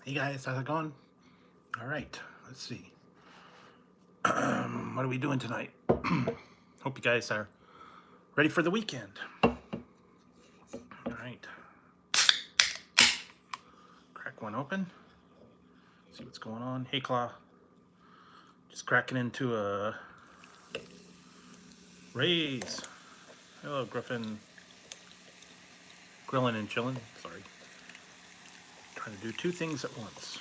Hey guys, how's it going? All right, let's see. What are we doing tonight? Hope you guys are ready for the weekend. All right, crack one open. See what's going on. Hey Claw, just cracking into a Rays. Hello Griffin, grilling and chilling. Sorry, trying to do two things at once.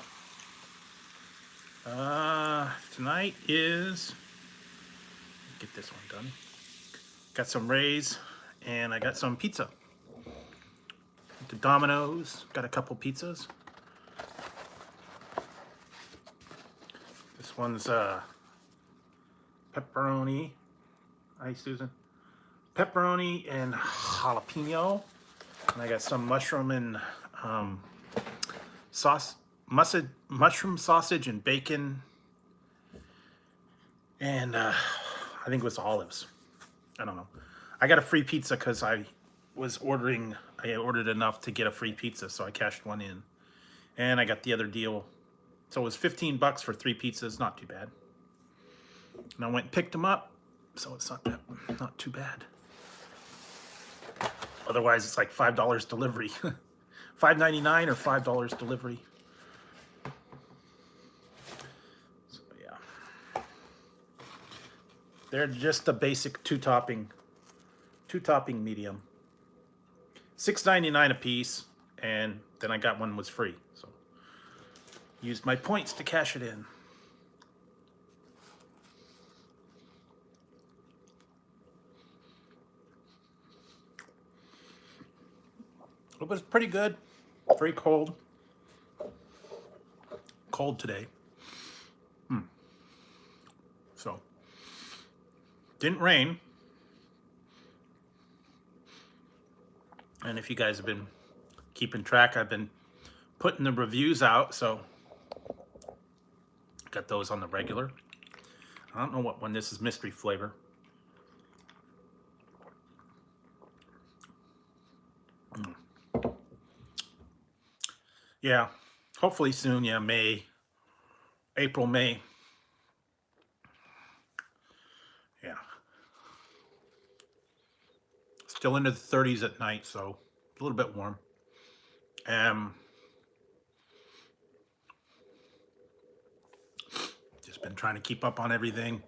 Tonight is, get this one done. Got some Rays and I got some pizza. Went to Domino's, got a couple pizzas. This one's pepperoni. Hi Susan. Pepperoni and jalapeno. And I got some mushroom and mushroom sausage and bacon. And I think it was olives. I don't know. I got a free pizza because I ordered enough to get a free pizza, so I cashed one in. And I got the other deal. So it was $15 for 3 pizzas, not too bad. And I went and picked them up, so it's not too bad. Otherwise, it's like $5 delivery. $5.99 or $5 delivery. So yeah. They're just the basic two-topping medium. $6.99 a piece, and then I got one was free. So used my points to cash it in. It was pretty good. Very cold. Cold today. So didn't rain. And if you guys have been keeping track, I've been putting the reviews out, so got those on the regular. I don't know what one. This is mystery flavor. Yeah, hopefully soon. Yeah, April, May. Yeah. Still into the 30s at night, so a little bit warm. Just been trying to keep up on everything.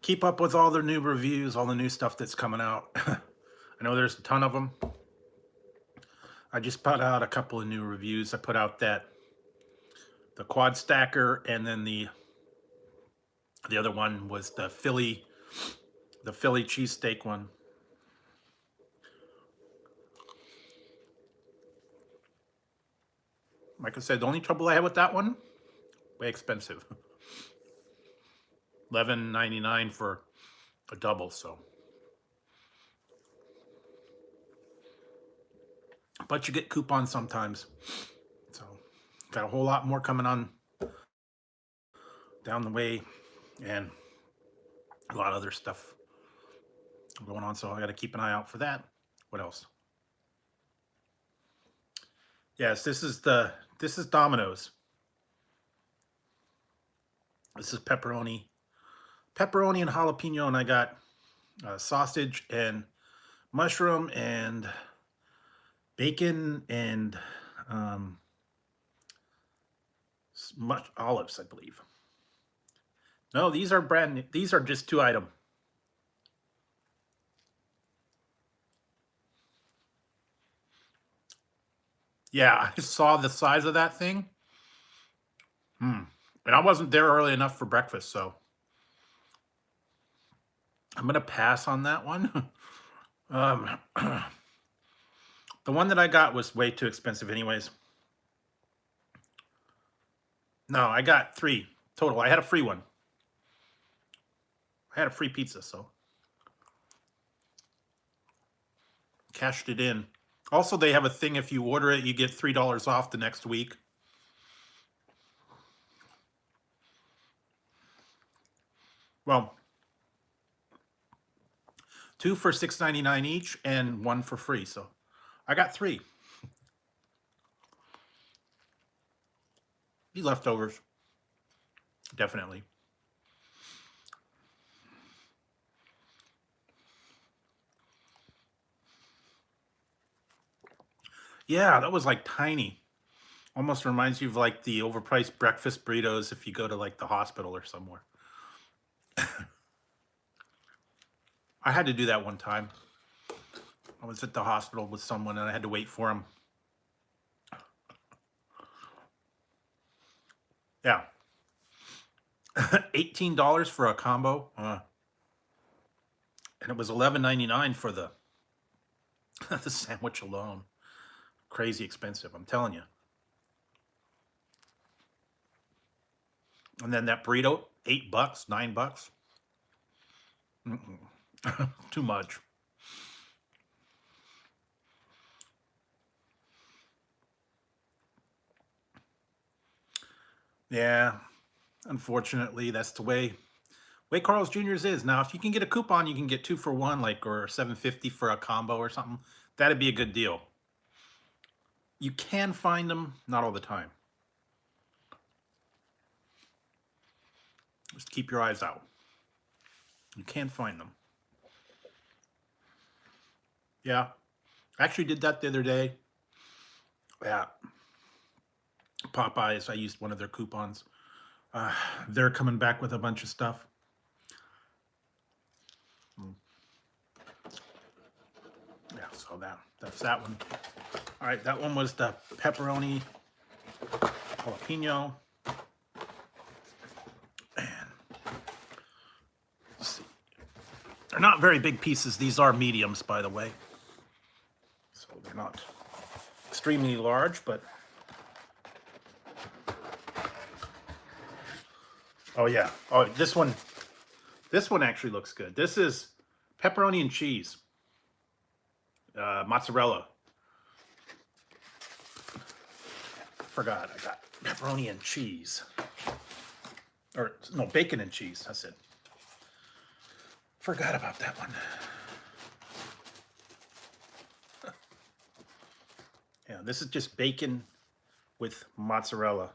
Keep up with all the new reviews, all the new stuff that's coming out. I know there's a ton of them. I just put out a couple of new reviews. I put out the quad stacker, and then the other one was the Philly cheesesteak one. Like I said, the only trouble I had with that one, way expensive. $11.99 for a double, so. But you get coupons sometimes. So got a whole lot more coming on down the way, and a lot of other stuff going on, so I got to keep an eye out for that. What else? Yes, this is Domino's. This is pepperoni and jalapeno, and I got sausage and mushroom and bacon and much olives, I believe. No, these are brand new. These are just 2 item. Yeah, I saw the size of that thing. And I wasn't there early enough for breakfast, so I'm gonna pass on that one. The one that I got was way too expensive anyways. No, I got 3 total. I had a free one. I had a free pizza, so cashed it in. Also, they have a thing, if you order it, you get $3 off the next week. Well, 2 for $6.99 each and 1 for free. So I got 3. The leftovers, definitely. Yeah, that was like tiny. Almost reminds you of like the overpriced breakfast burritos if you go to like the hospital or somewhere. I had to do that one time. I was at the hospital with someone and I had to wait for him. Yeah. $18 for a combo. And it was $11.99 for the the sandwich alone. Crazy expensive, I'm telling you. And then that burrito, $8, $9. Too much. Yeah, unfortunately, that's the way Carl's Jr.'s is. Now, if you can get a coupon, you can get 2 for 1, like, or $7.50 for a combo or something. That'd be a good deal. You can find them, not all the time. Just keep your eyes out. You can find them. Yeah, I actually did that the other day. Yeah, Popeyes, I used one of their coupons. They're coming back with a bunch of stuff. Yeah, so that's that one. All right, that one was the pepperoni jalapeno. And let's see. They're not very big pieces. These are mediums, by the way. So they're not extremely large, but oh yeah. Oh, this one actually looks good. This is pepperoni and cheese. Mozzarella. Forgot, I got pepperoni and cheese. Or, no, bacon and cheese, that's it. Forgot about that one. Yeah, this is just bacon with mozzarella.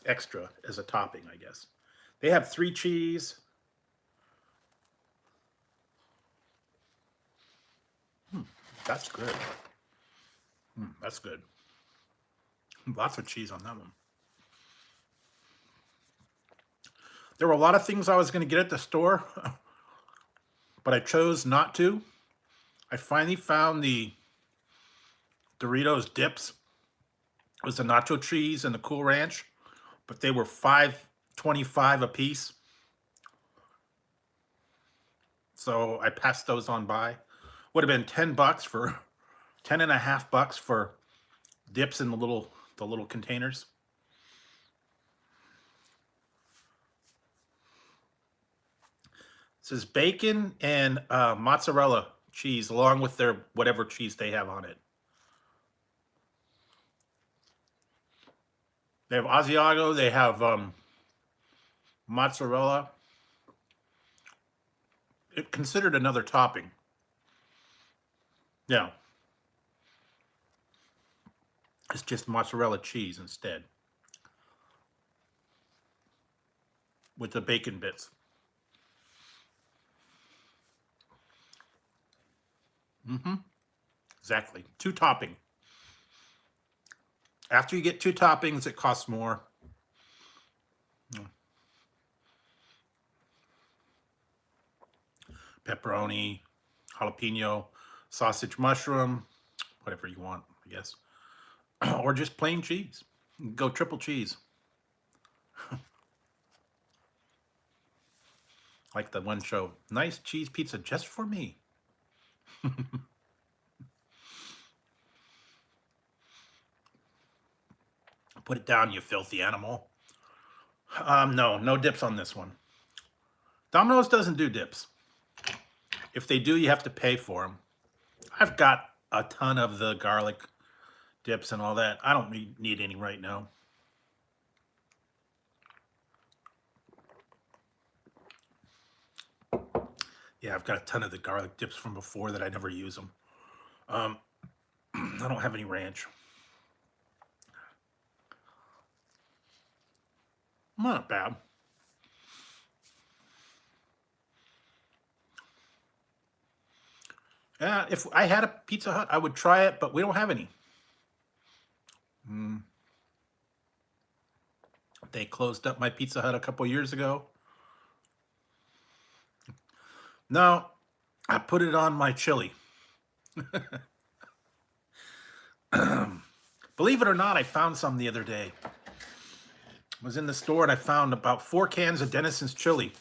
Extra as a topping, I guess. They have 3 cheese. That's good. That's good. Lots of cheese on that one. There were a lot of things I was going to get at the store, but I chose not to. I finally found the Doritos dips. It was the nacho cheese and the Cool Ranch, but they were $5.25 a piece. So I passed those on by. Would have been $10 for $10.50 for dips in the little containers. This is bacon and mozzarella cheese along with their whatever cheese they have on it. They have Asiago, they have mozzarella. It's considered another topping. Yeah. It's just mozzarella cheese instead. With the bacon bits. Exactly. 2 topping. After you get 2 toppings, it costs more. Pepperoni, jalapeno, sausage mushroom, whatever you want, I guess. Or just plain cheese. Go triple cheese. Like the one show, nice cheese pizza just for me. Put it down, you filthy animal. No dips on this one. Domino's doesn't do dips. If they do, you have to pay for them. I've got a ton of the garlic dips and all that. I don't need any right now. Yeah, I've got a ton of the garlic dips from before that I never use them. I don't have any ranch. Not bad. Yeah, if I had a Pizza Hut, I would try it, but we don't have any. They closed up my Pizza Hut a couple years ago. No, I put it on my chili. Believe it or not, I found some the other day. I was in the store and I found about 4 cans of Denison's chili.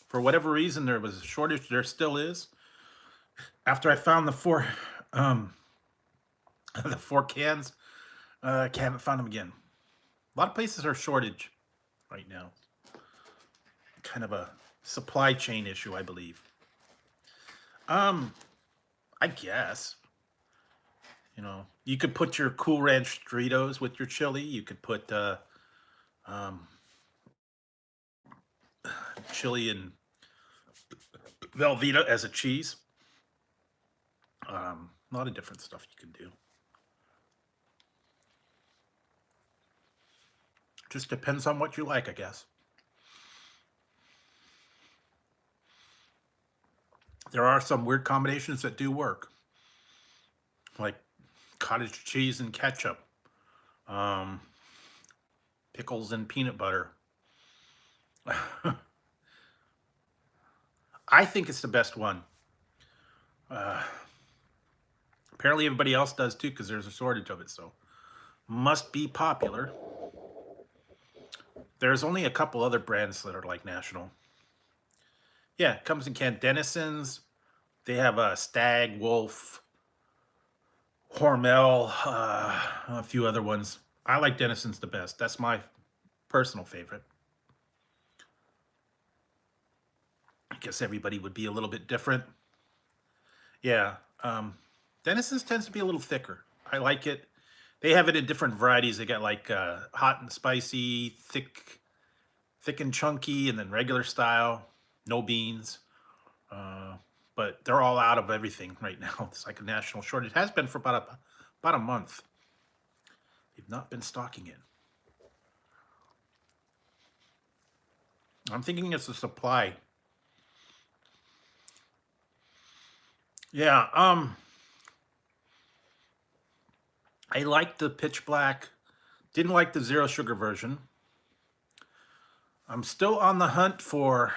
For whatever reason, there was a shortage. There still is. After I found the four cans, I haven't found them again. A lot of places are shortage right now. Kind of a supply chain issue, I believe. I guess. You know, you could put your Cool Ranch Doritos with your chili. You could put chili and Velveeta as a cheese. A lot of different stuff you can do. Just depends on what you like, I guess. There are some weird combinations that do work, like cottage cheese and ketchup, pickles and peanut butter. I think it's the best one. Apparently everybody else does too, because there's a shortage of it, so must be popular. There's only a couple other brands that are like national. Yeah, it comes in can. Denison's. They have a Stag, Wolf, Hormel, a few other ones. I like Denison's the best. That's my personal favorite. I guess everybody would be a little bit different. Yeah, Denison's tends to be a little thicker. I like it. They have it in different varieties. They got like hot and spicy, thick and chunky, and then regular style, no beans. But they're all out of everything right now. It's like a national shortage. It has been for about a month. They've not been stocking it. I'm thinking it's a supply. Yeah, I liked the pitch black. Didn't like the zero sugar version. I'm still on the hunt for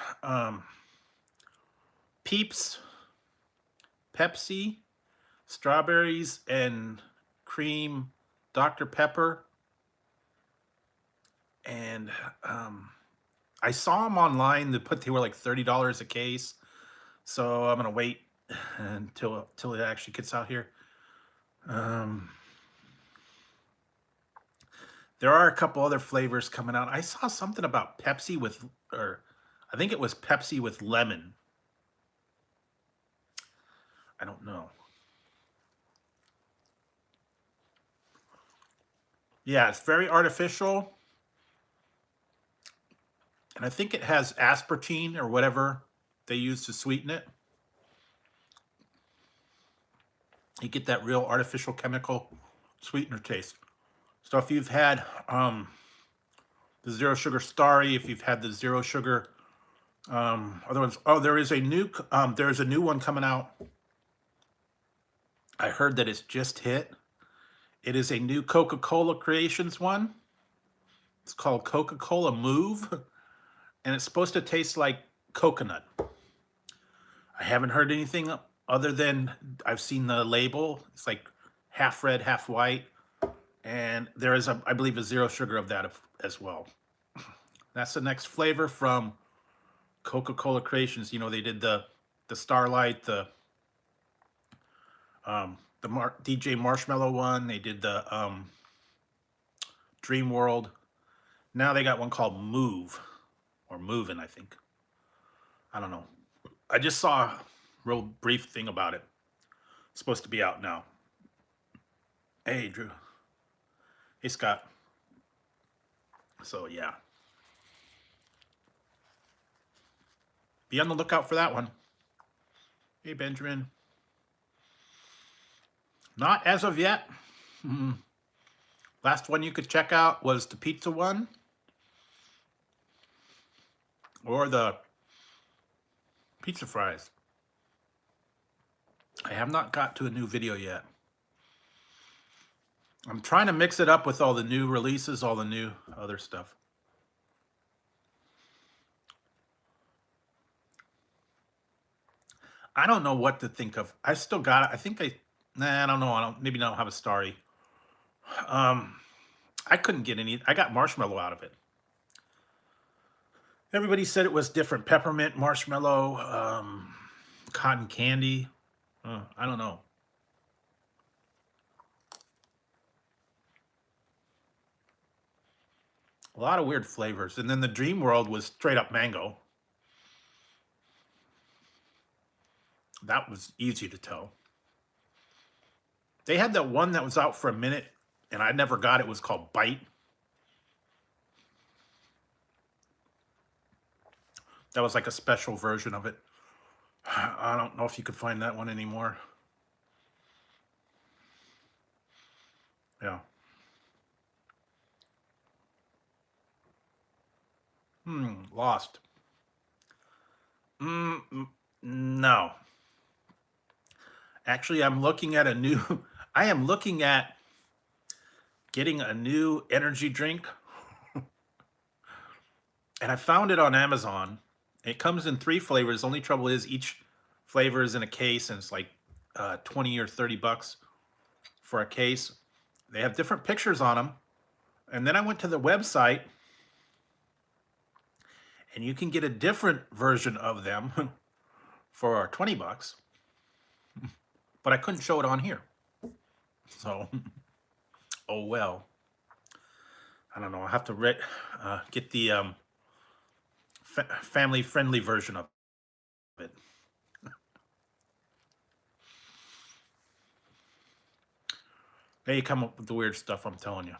Peeps, Pepsi, strawberries and cream Dr. Pepper. And I saw them online. They were like $30 a case. So I'm gonna wait until it actually gets out here. There are a couple other flavors coming out. I saw something about Pepsi with, or I think it was Pepsi with lemon. I don't know. Yeah, it's very artificial. And I think it has aspartame or whatever they use to sweeten it. You get that real artificial chemical sweetener taste. So if you've had the zero sugar Starry, if you've had the zero sugar other ones, oh, there's a new one coming out. I heard that it's just hit. It is a new Coca-Cola Creations one. It's called Coca-Cola Move, and it's supposed to taste like coconut. I haven't heard anything other than I've seen the label. It's like half red, half white. And there is, I believe, a zero sugar of that as well. That's the next flavor from Coca-Cola Creations. You know, they did the Starlight, the DJ Marshmallow one. They did the Dream World. Now they got one called Move, or Movin', I think. I don't know. I just saw a real brief thing about it. It's supposed to be out now. Hey, Drew. Hey, Scott. So, yeah. Be on the lookout for that one. Hey, Benjamin. Not as of yet. Last one you could check out was the pizza one. or the pizza fries. I have not got to a new video yet. I'm trying to mix it up with all the new releases, all the new other stuff. I don't know what to think of. I still got it. I think I don't know. Maybe I don't have a starry. I couldn't get any. I got marshmallow out of it. Everybody said it was different. Peppermint, marshmallow, cotton candy. I don't know. A lot of weird flavors. And then the Dream World was straight up mango. That was easy to tell. They had that one that was out for a minute, and I never got it. It was called Bite. That was like a special version of it. I don't know if you could find that one anymore. Yeah. Lost. No. Actually, I'm looking at a new. I am looking at getting a new energy drink, and I found it on Amazon. It comes in 3 flavors. The only trouble is each flavor is in a case, and it's like 20 or 30 bucks for a case. They have different pictures on them, and then I went to the website, and you can get a different version of them for 20 bucks. But I couldn't show it on here. So, oh well. I don't know. I'll have to get the family-friendly version of it. They come up with the weird stuff, I'm telling you.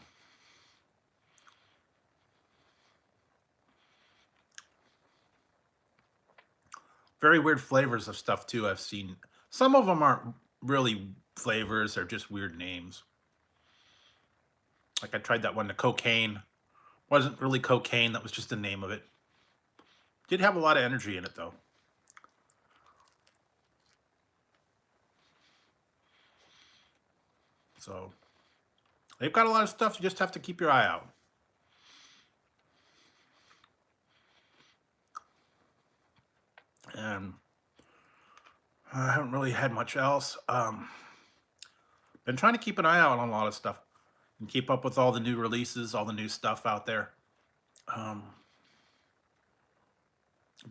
Very weird flavors of stuff, too, I've seen. Some of them aren't really flavors. They're just weird names. Like I tried that one, the cocaine. Wasn't really cocaine. That was just the name of it. Did have a lot of energy in it, though. So, they've got a lot of stuff. You just have to keep your eye out. And I haven't really had much else. Been trying to keep an eye out on a lot of stuff and keep up with all the new releases, all the new stuff out there. I've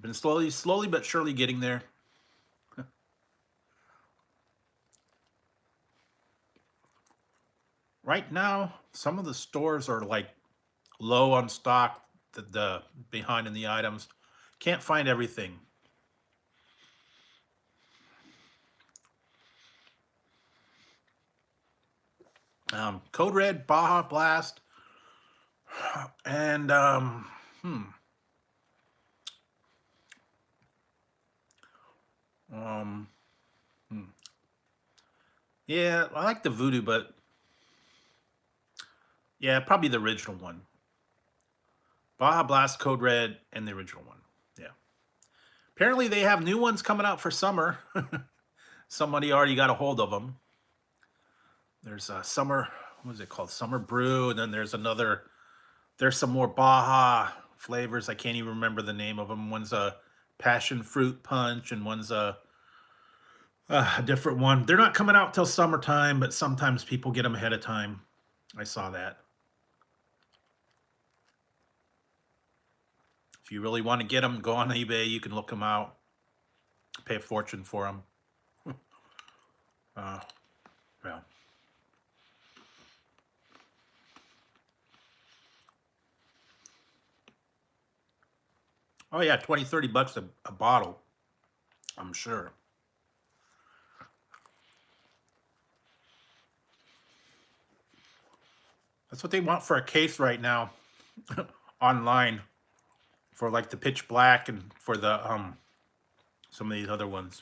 been slowly but surely getting there. Right now, some of the stores are like low on stock, the behind in the items. Can't find everything. Code Red, Baja Blast, and yeah, I like the Voodoo, but yeah, probably the original one. Baja Blast, Code Red, and the original one. Yeah. Apparently, they have new ones coming out for summer. Somebody already got a hold of them. There's a summer, what is it called? Summer Brew, and then there's another. There's some more Baja flavors. I can't even remember the name of them. One's a passion fruit punch, and one's a different one. They're not coming out till summertime, but sometimes people get them ahead of time. I saw that. If you really want to get them, go on eBay. You can look them out. Pay a fortune for them. Yeah. Oh yeah, 20, 30 bucks a bottle, I'm sure. That's what they want for a case right now online for like the pitch black and for the some of these other ones.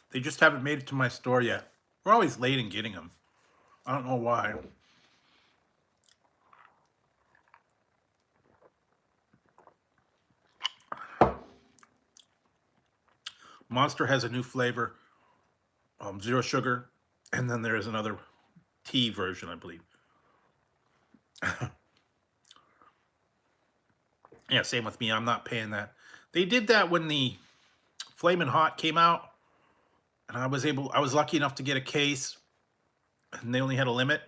They just haven't made it to my store yet. We're always late in getting them. I don't know why. Monster has a new flavor, zero sugar, and then there is another tea version, I believe. Yeah, same with me. I'm not paying that. They did that when the Flamin' Hot came out, and I was lucky enough to get a case, and they only had a limit.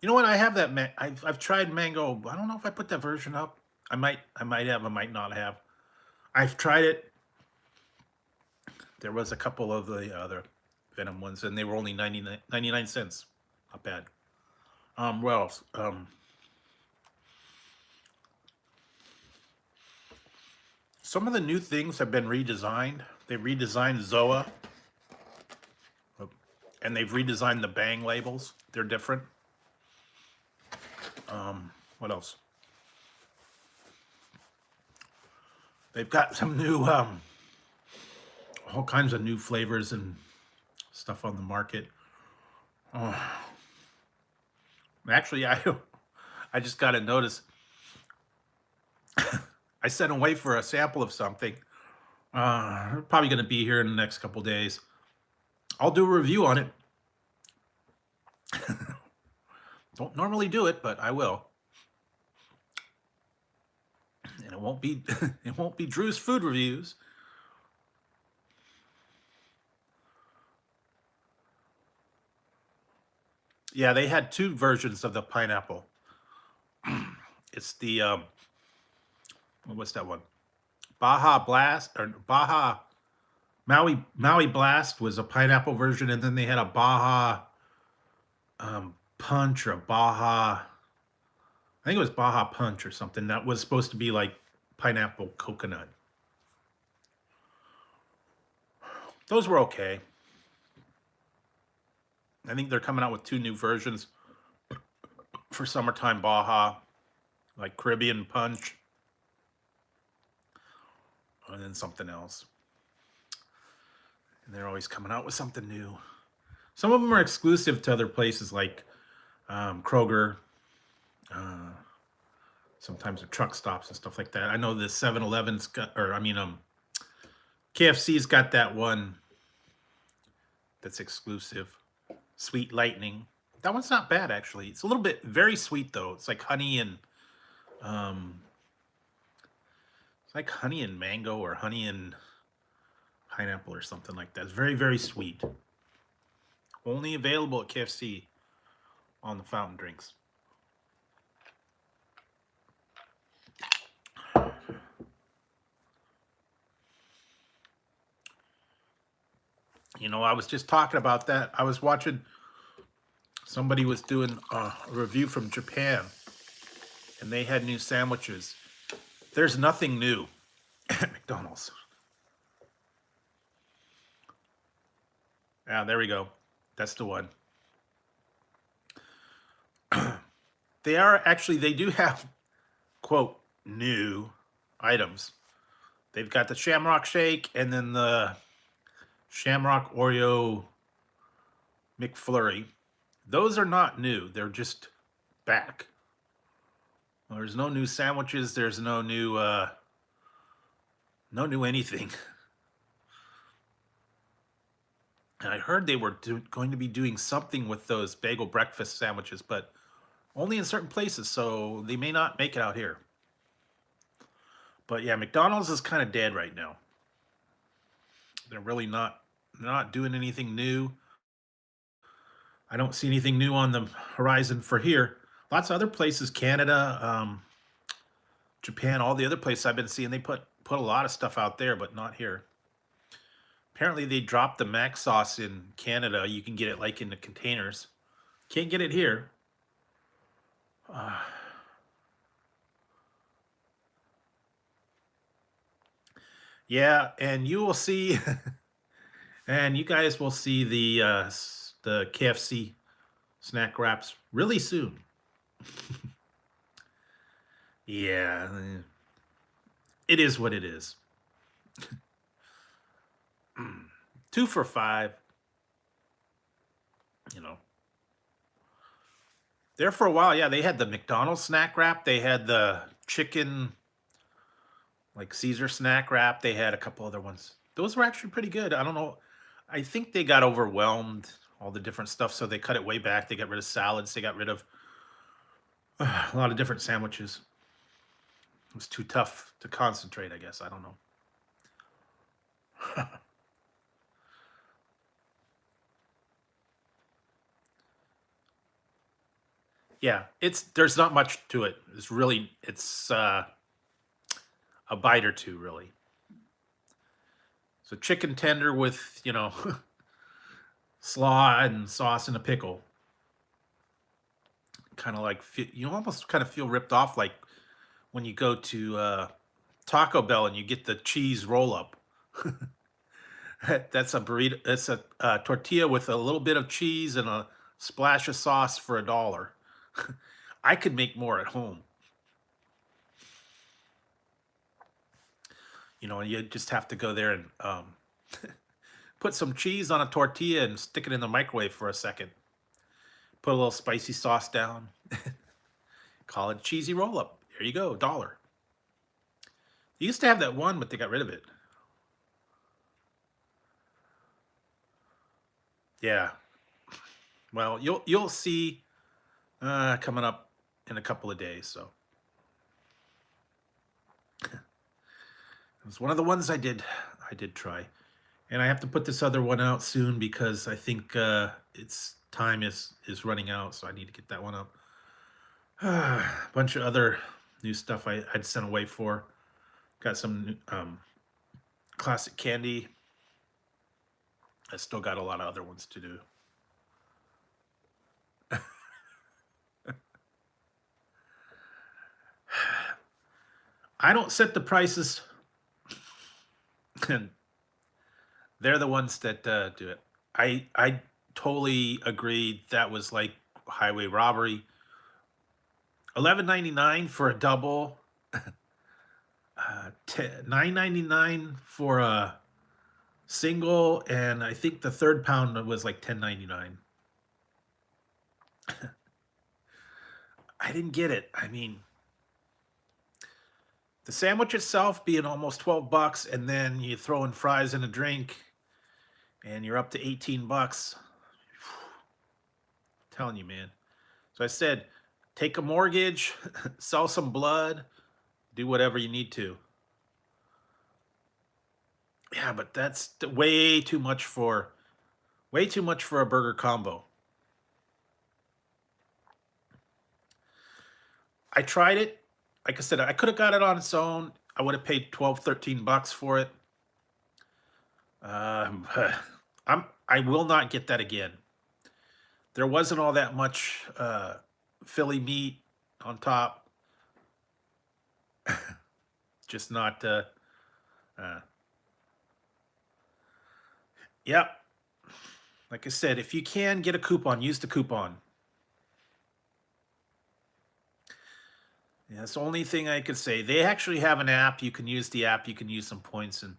You know what? I have that. I've tried mango. I don't know if I put that version up. I might have. I might not have. I've tried it. There was a couple of the other Venom ones, and they were only 99 cents. Not bad. What else? Some of the new things have been redesigned. They redesigned Zoa, and they've redesigned the Bang labels. They're different. What else? They've got some new, all kinds of new flavors and stuff on the market. Actually, I just got a notice. I sent away for a sample of something. Probably going to be here in the next couple days. I'll do a review on it. Don't normally do it, but I will. And it won't be it won't be Drew's Food Reviews. Yeah, they had two versions of the pineapple. It's the what's that one? Baja Blast or Baja Maui Blast was a pineapple version, and then they had a Baja Punch or a Baja. I think it was Baja Punch or something that was supposed to be like pineapple coconut. Those were okay. I think they're coming out with two new versions for summertime Baja, like Caribbean Punch, and then something else. And they're always coming out with something new. Some of them are exclusive to other places like Kroger, sometimes at truck stops and stuff like that. I know the 7-Eleven's got, or I mean, KFC's got that one that's exclusive. Sweet Lightning. That one's not bad, actually. It's a little bit very sweet, though. It's like honey and mango or honey and pineapple or something like that. It's very, very sweet. Only available at KFC on the fountain drinks. You know, I was just talking about that. I was watching, somebody was doing a review from Japan, and they had new sandwiches. There's nothing new at McDonald's. Yeah, there we go. That's the one. They do have, quote, new items. They've got the Shamrock Shake and then the Shamrock Oreo McFlurry. Those are not new. They're just back. Well, there's no new sandwiches. There's no new anything. And I heard they were going to be doing something with those bagel breakfast sandwiches, but only in certain places, so they may not make it out here. But yeah, McDonald's is kind of dead right now. They're really not doing anything new. I don't see anything new on the horizon for here. Lots of other places, Canada, Japan, all the other places I've been seeing, they put a lot of stuff out there, but not here. Apparently they dropped the mac sauce in Canada. You can get it like in the containers. Can't get it here. Yeah, and you will see, and you guys will see the KFC snack wraps really soon. Yeah, it is what it is. 2 for $5. You know, there for a while. Yeah, they had the McDonald's snack wrap. They had the chicken like Caesar snack wrap. They had a couple other ones. Those were actually pretty good. I don't know. I think they got overwhelmed, all the different stuff, so they cut it way back. They got rid of salads. They got rid of a lot of different sandwiches. It was too tough to concentrate, I guess. I don't know. Yeah, there's not much to it. It's a bite or two, really. So chicken tender with, slaw and sauce and a pickle. Kind of like you almost kind of feel ripped off, like when you go to Taco Bell and you get the cheese roll up. That's a burrito. It's a tortilla with a little bit of cheese and a splash of sauce for $1. I could make more at home. You just have to go there and put some cheese on a tortilla and stick it in the microwave for a second. Put a little spicy sauce down. Call it cheesy roll up. There you go, $1. They used to have that one, but they got rid of it. Yeah. Well, you'll see coming up in a couple of days. So it was one of the ones I did try, and I have to put this other one out soon because I think its time is running out. So I need to get that one up. A bunch of other new stuff I'd sent away for. Got some classic candy. I still got a lot of other ones to do. I don't set the prices, and they're the ones that do it. I totally agree. That was like highway robbery. $11.99 for a double. $9.99 for a single, and I think the third pound was like $10.99. I didn't get it. I mean, the sandwich itself being almost $12, and then you throw in fries and a drink, and you're up to $18. I'm telling you, man. So I said, take a mortgage, sell some blood, do whatever you need to. Yeah, but that's way too much for a burger combo. I tried it. Like I said, I could have got it on its own. I would have paid 12, $13 for it. Um, I will not get that again. There wasn't all that much Philly meat on top. Just not. Yep. Like I said, if you can get a coupon, use the coupon. Yeah, that's the only thing I could say. They actually have an app. You can use the app. You can use some points and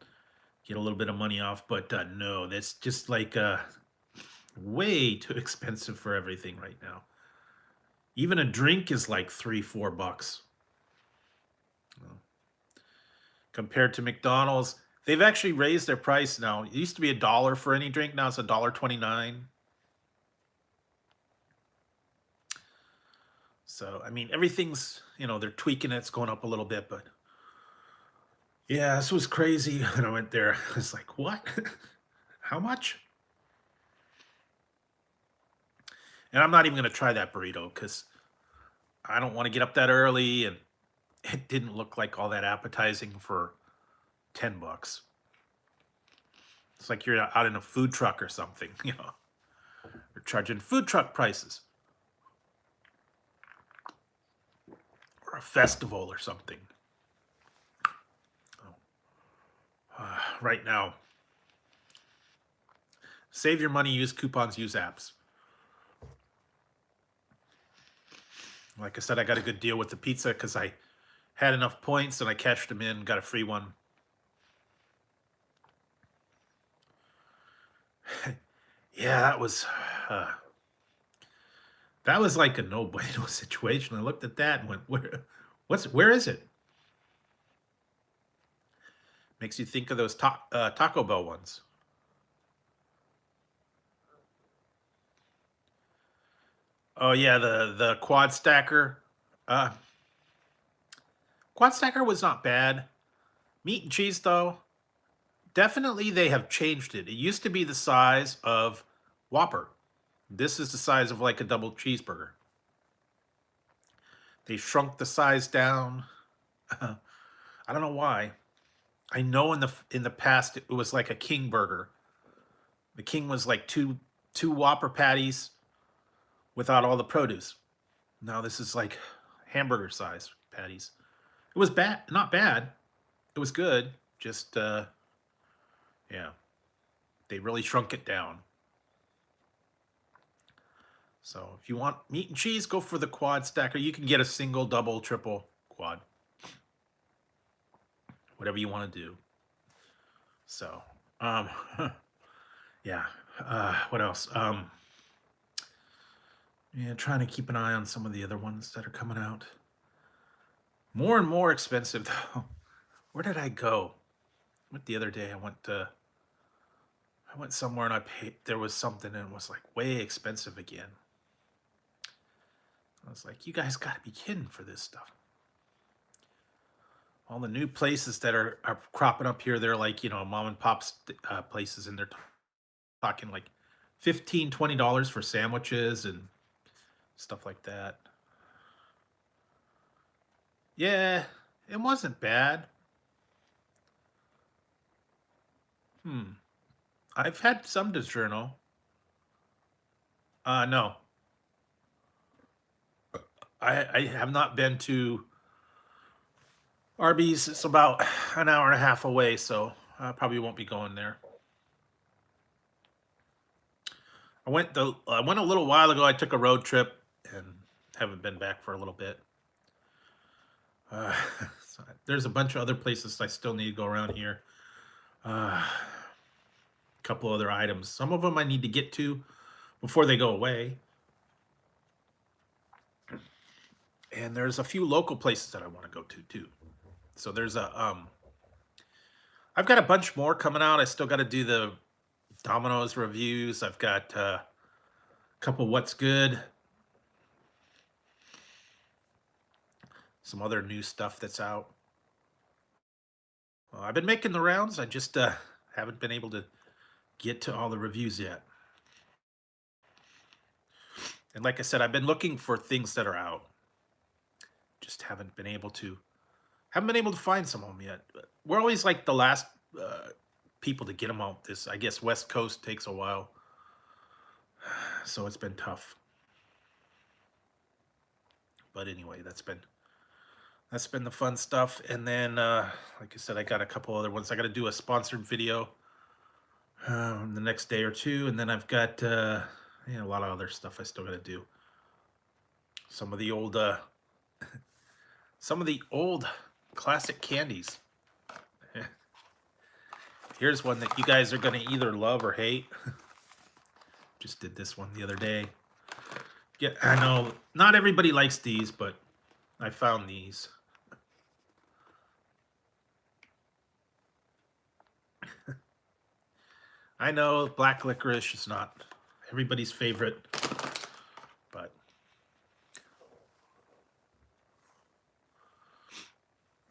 get a little bit of money off. But no, that's just like way too expensive for everything right now. Even a drink is like $3, $4. Well, compared to McDonald's, they've actually raised their price now. It used to be $1 for any drink. Now it's $1.29. So, I mean, everything's, they're tweaking it. It's going up a little bit, but yeah, this was crazy. When I went there, I was like, what? How much? And I'm not even going to try that burrito because I don't want to get up that early, and it didn't look like all that appetizing for $10. It's like you're out in a food truck or something, They're charging food truck prices. Or a festival or something. Right now, save your money, use coupons, use apps. Like I said, I got a good deal with the pizza because I had enough points and I cashed them in, got a free one. Yeah, that was like a no bueno situation. I looked at that and went, where is it? Makes you think of those Taco Bell ones. Oh yeah, the quad stacker. Uh, Quad stacker was not bad. Meat and cheese though, definitely they have changed it. It used to be the size of Whopper. This is the size of like a double cheeseburger. They shrunk the size down. I don't know why. I know in the past it was like a king burger. The king was like two Whopper patties without all the produce. Now this is like hamburger size patties. It was bad, not bad. It was good. Just yeah, they really shrunk it down. So if you want meat and cheese, go for the quad stacker. You can get a single, double, triple, quad, whatever you want to do. So, um, yeah. What else? Yeah, trying to keep an eye on some of the other ones that are coming out. More and more expensive though. Where did I go? What the other day I went somewhere and I paid. There was something and it was like way expensive again. I was like, you guys got to be kidding for this stuff. All the new places that are cropping up here, they're like, mom and pops places, and they're talking like $15-20 for sandwiches and stuff like that. Yeah, it wasn't bad. I've had some DiGiorno. No, I have not been to Arby's. It's about an hour and a half away, so I probably won't be going there. I went a little while ago. I took a road trip and haven't been back for a little bit. Uh, so there's a bunch of other places I still need to go around here. A couple other items. Some of them I need to get to before they go away. And there's a few local places that I want to go to too. So I've got a bunch more coming out. I still got to do the Domino's reviews. I've got a couple What's Good. Some other new stuff that's out. I've been making the rounds. I just haven't been able to get to all the reviews yet. And like I said, I've been looking for things that are out. Just haven't been able to find some of them yet. We're always like the last people to get them out. I guess West Coast takes a while, so it's been tough. But anyway, that's been the fun stuff. And then, like I said, I got a couple other ones. I got to do a sponsored video the next day or two, and then I've got a lot of other stuff I still got to do. Some of the old classic candies. Here's one that you guys are going to either love or hate. Just did this one the other day. Yeah, I know not everybody likes these, but I found these. I know black licorice is not everybody's favorite, but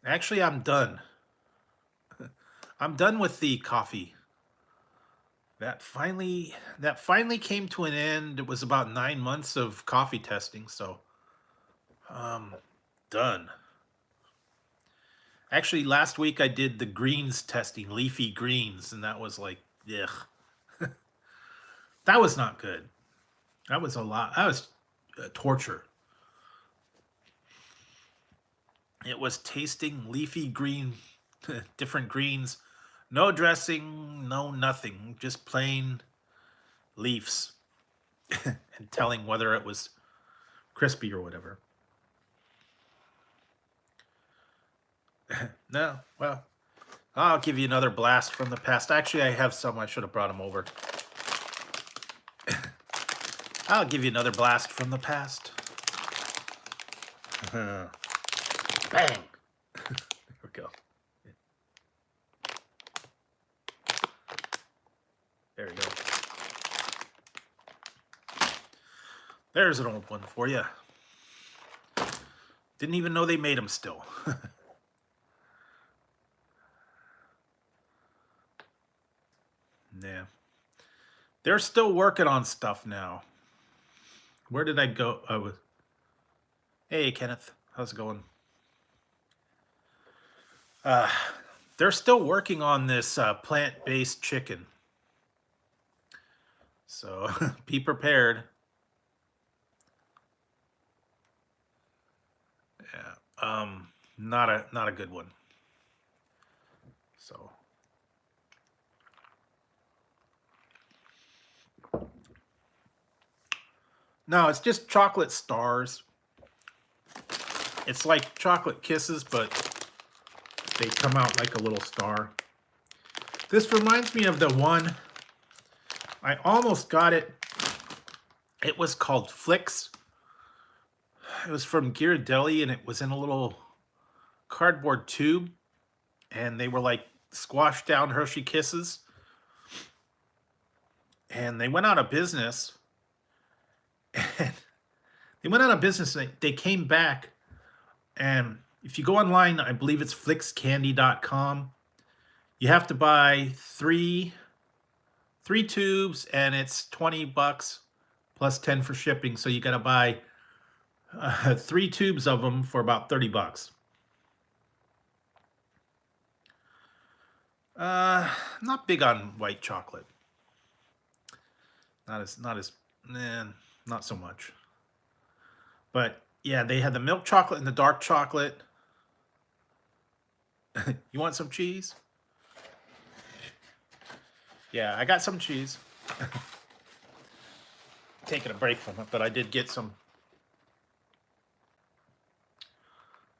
actually I'm done. I'm done with the coffee. That finally came to an end. It was about 9 months of coffee testing, so done. Actually, last week I did the greens testing, leafy greens, and that was like, ugh. That was not good. That was a lot. That was torture. It was tasting leafy green, different greens, no dressing, no nothing, just plain leaves, and telling whether it was crispy or whatever. No, well, I'll give you another blast from the past. Actually, I have some. I should have brought them over. I'll give you another blast from the past. Bang! There we go. There's an old one for you. Didn't even know they made them still. Yeah. They're still working on stuff now. Where did I go? I was. Hey, Kenneth. How's it going? They're still working on this plant-based chicken. So be prepared. Yeah. Not a good one. So no, it's just chocolate stars. It's like chocolate kisses, but they come out like a little star. This reminds me of the one, I almost got it. It was called Flicks. It was from Ghirardelli, and it was in a little cardboard tube. And they were like squashed down Hershey Kisses. And they went out of business. And they went out of business. And they came back. And if you go online, I believe it's flickscandy.com. You have to buy three tubes, and it's $20 plus 10 for shipping. So you got to buy 3 tubes of them for about $30. Not big on white chocolate. Not so much. But yeah, they had the milk chocolate and the dark chocolate. You want some cheese? Yeah, I got some cheese. Taking a break from it, but I did get some.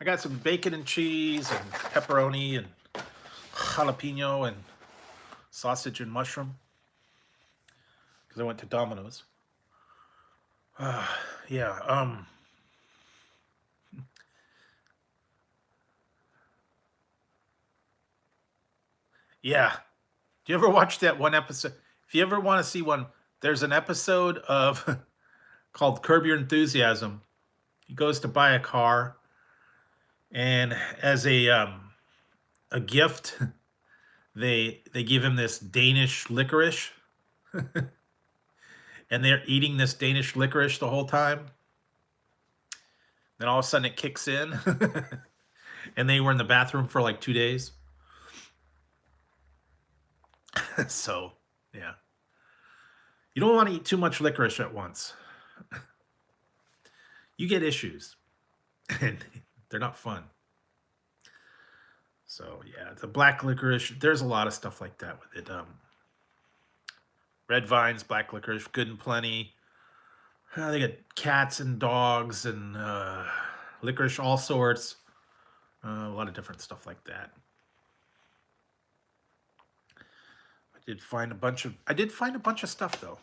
I got some bacon and cheese and pepperoni and jalapeno and sausage and mushroom. Because I went to Domino's. Yeah, yeah. Do you ever watch that one episode? If you ever want to see one, there's an episode of called Curb Your Enthusiasm. He goes to buy a car, and as a gift, they give him this Danish licorice, and they're eating this Danish licorice the whole time. Then all of a sudden it kicks in, and they were in the bathroom for like 2 days. So, yeah. You don't want to eat too much licorice at once. You get issues, and they're not fun. So, yeah, the black licorice, there's a lot of stuff like that with it. Red Vines, black licorice, Good and Plenty. They got cats and dogs and licorice, all sorts. A lot of different stuff like that. I did find a bunch of stuff though.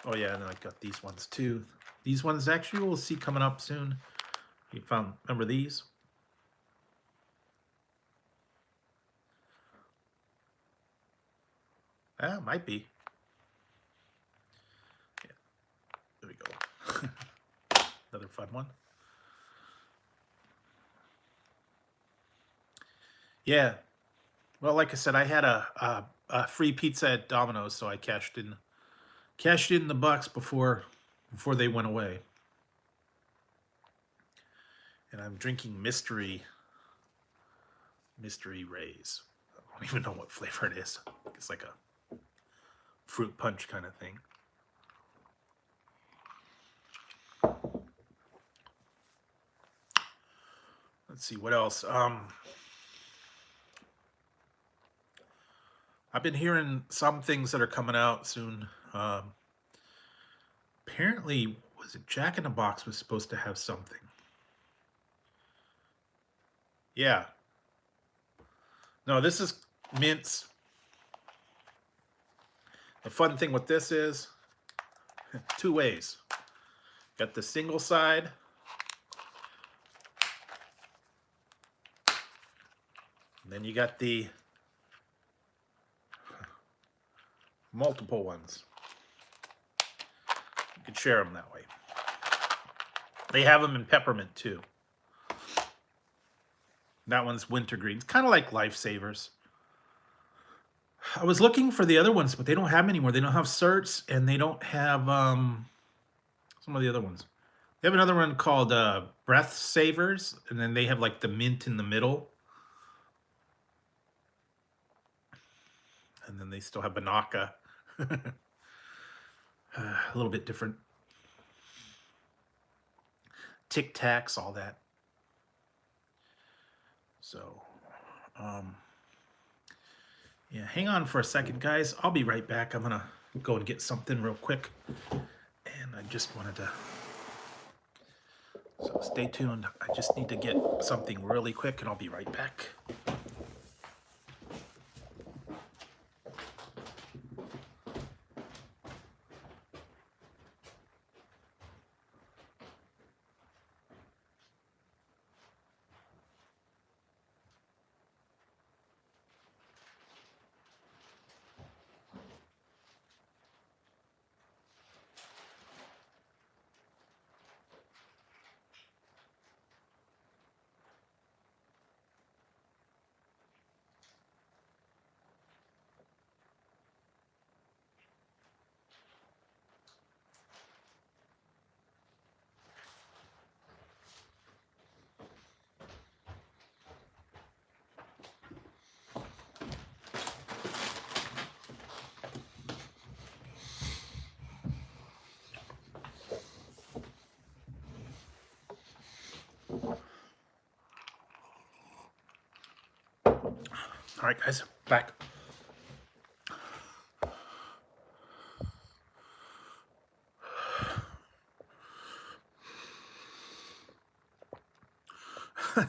Oh yeah, and then I got these ones too. These ones actually we'll see coming up soon. You found, remember these? Might be. Yeah. There we go. Another fun one. Yeah. Well, like I said, I had a free pizza at Domino's, so I cashed in the bucks before they went away. And I'm drinking Mystery Rays. I don't even know what flavor it is. It's like a fruit punch kind of thing. Let's see what else. I've been hearing some things that are coming out soon. Apparently, was it Jack in the Box was supposed to have something? Yeah. No, this is mints. The fun thing with this is 2 ways. Got the single side. And then you got the multiple ones. share them that way. They have them in peppermint too. That one's wintergreen. It's kind of like Lifesavers. I was looking for the other ones, but they don't have them anymore. They don't have certs, and they don't have some of the other ones. They have another one called Breath Savers, and then they have like the mint in the middle. And then they still have Banaka. A little bit different. Tic Tacs, all that. So, yeah, hang on for a second, guys. I'll be right back. I'm going to go and get something real quick. And I just wanted to... So stay tuned. I just need to get something really quick, and I'll be right back. All right, guys, back.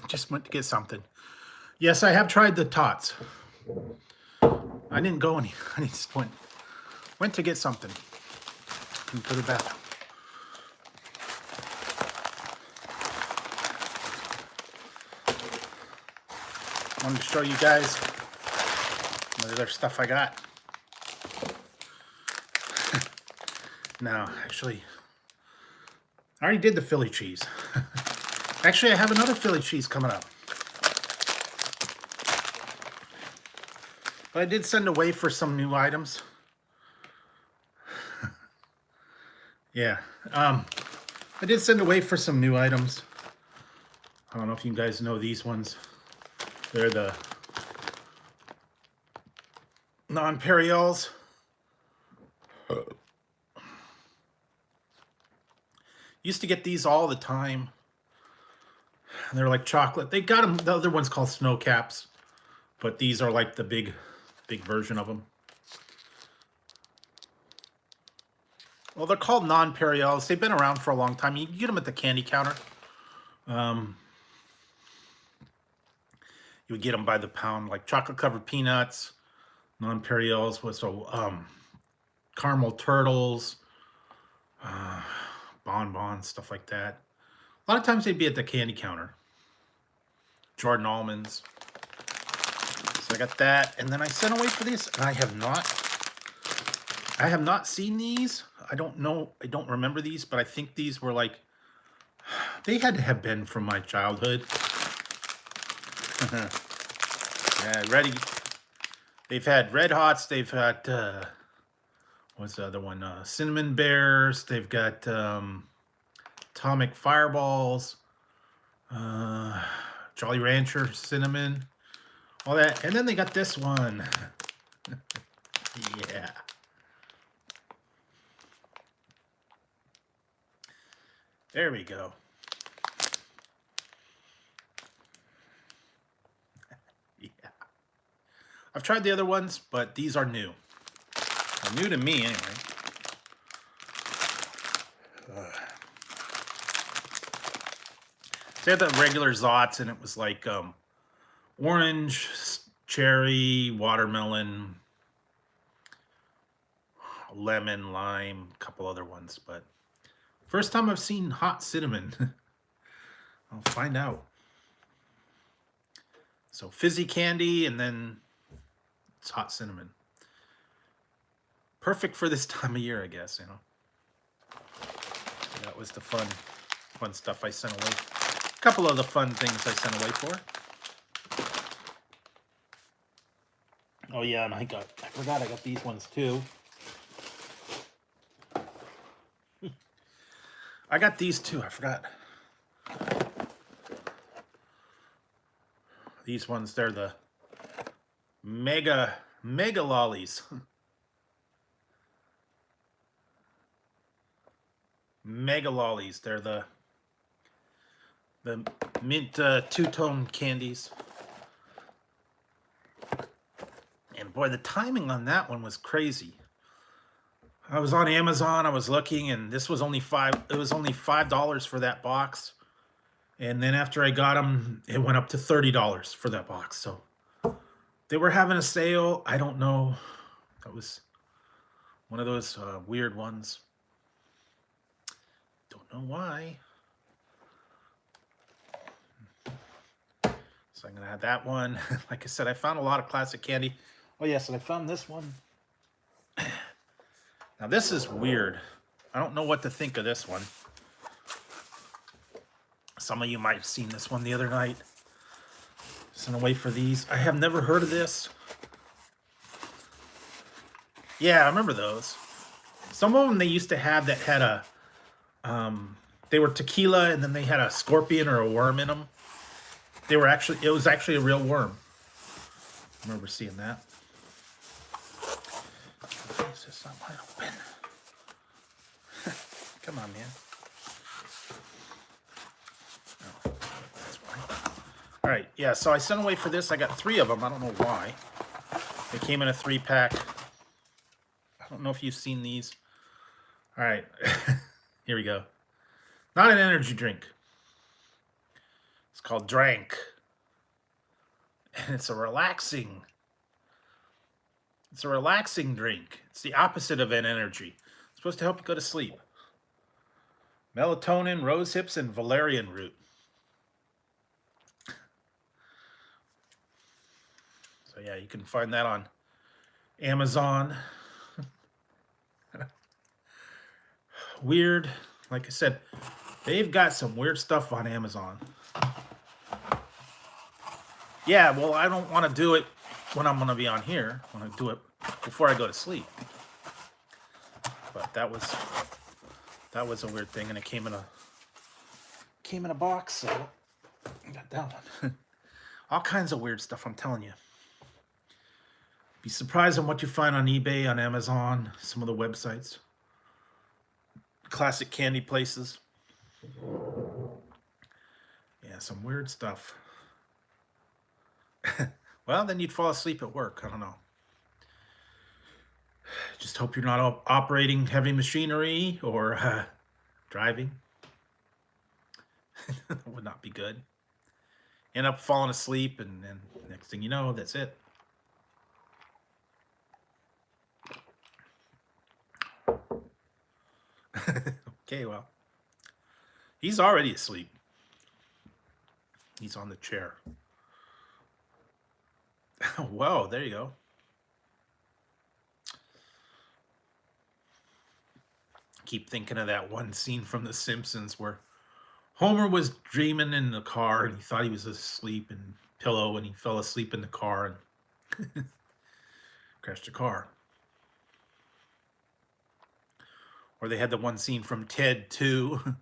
Just went to get something. Yes, I have tried the tots. I didn't go any. I just went to get something. Into the bathroom. Wanted to show you guys the other stuff I got. No, actually, I already did the Philly cheese. Actually, I have another Philly cheese coming up. But I did send away for some new items. Yeah, I did send away for some new items. I don't know if you guys know these ones. They're the non-Periols. Used to get these all the time. They're like chocolate. They got them. The other one's called Snow Caps, but these are like the big version of them. Well, they're called non-Periols. They've been around for a long time. You can get them at the candy counter. You would get them by the pound, like chocolate-covered peanuts, non-Periols, with caramel turtles, bonbons, stuff like that. A lot of times they'd be at the candy counter. Jordan almonds. So I got that, and then I sent away for this, and I have not seen these. I don't know. I don't remember these, but I think these were like, they had to have been from my childhood. Yeah, ready. They've had Red Hots. They've got what's the other one? Cinnamon Bears. They've got Atomic Fireballs, Jolly Rancher Cinnamon, all that, and then they got this one. Yeah. There we go. Yeah. I've tried the other ones, but these are new. They're new to me, anyway. They had the regular Zots, and it was like orange, cherry, watermelon, lemon, lime, a couple other ones. But first time I've seen hot cinnamon. I'll find out. So fizzy candy, and then it's hot cinnamon. Perfect for this time of year, I guess, you know. That was the fun stuff I sent away. A couple of the fun things I sent away for. Oh yeah, and I forgot I got these ones too. I got these too, I forgot. These ones, they're the mega lollies. Mega lollies. They're the mint two-tone candies. And boy, the timing on that one was crazy. I was on Amazon, I was looking, and this was only $5 for that box. And then after I got them, it went up to $30 for that box. So they were having a sale. I don't know. That was one of those weird ones. Don't know why. So I'm going to have that one. Like I said, I found a lot of classic candy. Oh, yes, and I found this one. Now, this is weird. I don't know what to think of this one. Some of you might have seen this one the other night. Sent away for these. I have never heard of this. Yeah, I remember those. Some of them they used to have that had a... they were tequila, and then they had a scorpion or a worm in them. It was actually a real worm. I remember seeing that. Is this not wide open? Come on, man. Oh, that's why. All right, yeah, so I sent away for this. I got 3 of them. I don't know why. They came in a 3-pack. I don't know if you've seen these. All right, here we go. Not an energy drink. It's called Drank. And it's a relaxing drink. It's the opposite of an energy. It's supposed to help you go to sleep. Melatonin, rose hips, and valerian root. So yeah, you can find that on Amazon. Weird. Like I said, they've got some weird stuff on Amazon. Yeah, well, I don't want to do it when I'm going to be on here. I want to do it before I go to sleep. But that was a weird thing, and it came in a box, so I got that one. All kinds of weird stuff, I'm telling you. Be surprised on what you find on eBay, on Amazon, some of the websites. Classic candy places. Yeah, some weird stuff. Well, then you'd fall asleep at work. I don't know. Just hope you're not operating heavy machinery or driving. That would not be good. End up falling asleep, and then next thing you know, that's it. Okay, well, he's already asleep. He's on the chair. Whoa, there you go. Keep thinking of that one scene from The Simpsons where Homer was dreaming in the car and he thought he was asleep in pillow, and he fell asleep in the car and crashed the car. Or they had the one scene from Ted 2.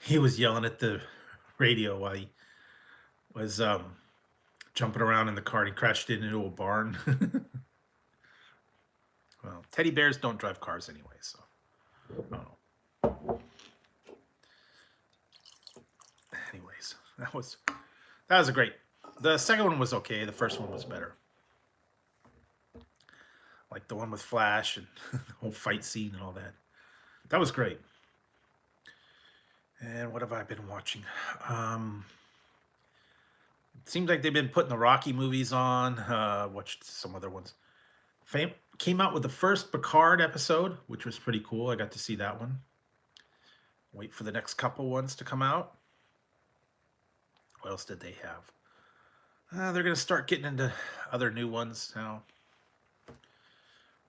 He was yelling at the radio while he was jumping around in the car, and he crashed into a barn. Well, teddy bears don't drive cars anyway, so I don't know. Anyways, that was a great. The second one was okay. The first one was better. Like the one with Flash and the whole fight scene and all that. That was great. And what have I been watching? It seems like they've been putting the Rocky movies on. Watched some other ones. Came out with the first Picard episode, which was pretty cool. I got to see that one. Wait for the next couple ones to come out. What else did they have? They're going to start getting into other new ones now.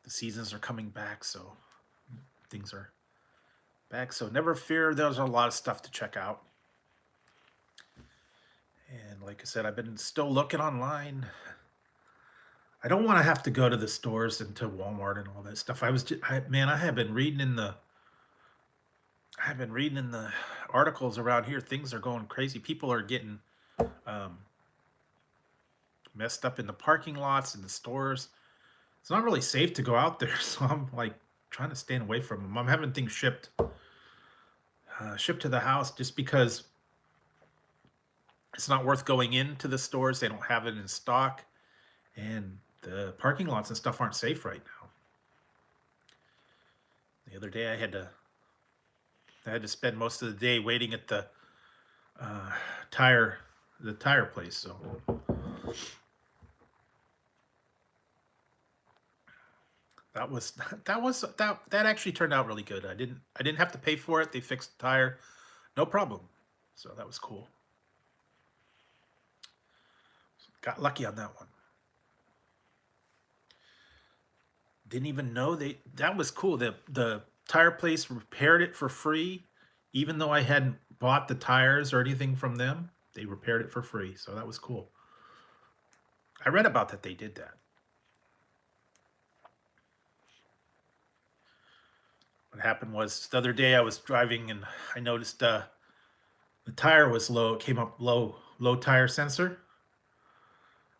The seasons are coming back, so things are back. So never fear, there's a lot of stuff to check out. And like I said, I've been still looking online. I don't want to have to go to the stores and to Walmart and all that stuff. Man, I have been reading in the articles around here. Things are going crazy. People are getting um, messed up in the parking lots and the stores. It's not really safe to go out there, so I'm like trying to stay away from them. I'm having things shipped to the house just because it's not worth going into the stores. They don't have it in stock, and the parking lots and stuff aren't safe right now. The other day, I had to spend most of the day waiting at the uh, tire place. So that actually turned out really good. I didn't have to pay for it. They fixed the tire, no problem. So that was cool. Got lucky on that one. Didn't even know that was cool. The tire place repaired it for free, even though I hadn't bought the tires or anything from them. They repaired it for free, so that was cool. I read about that they did that. What happened was the other day I was driving and I noticed the tire was low. It came up low tire sensor.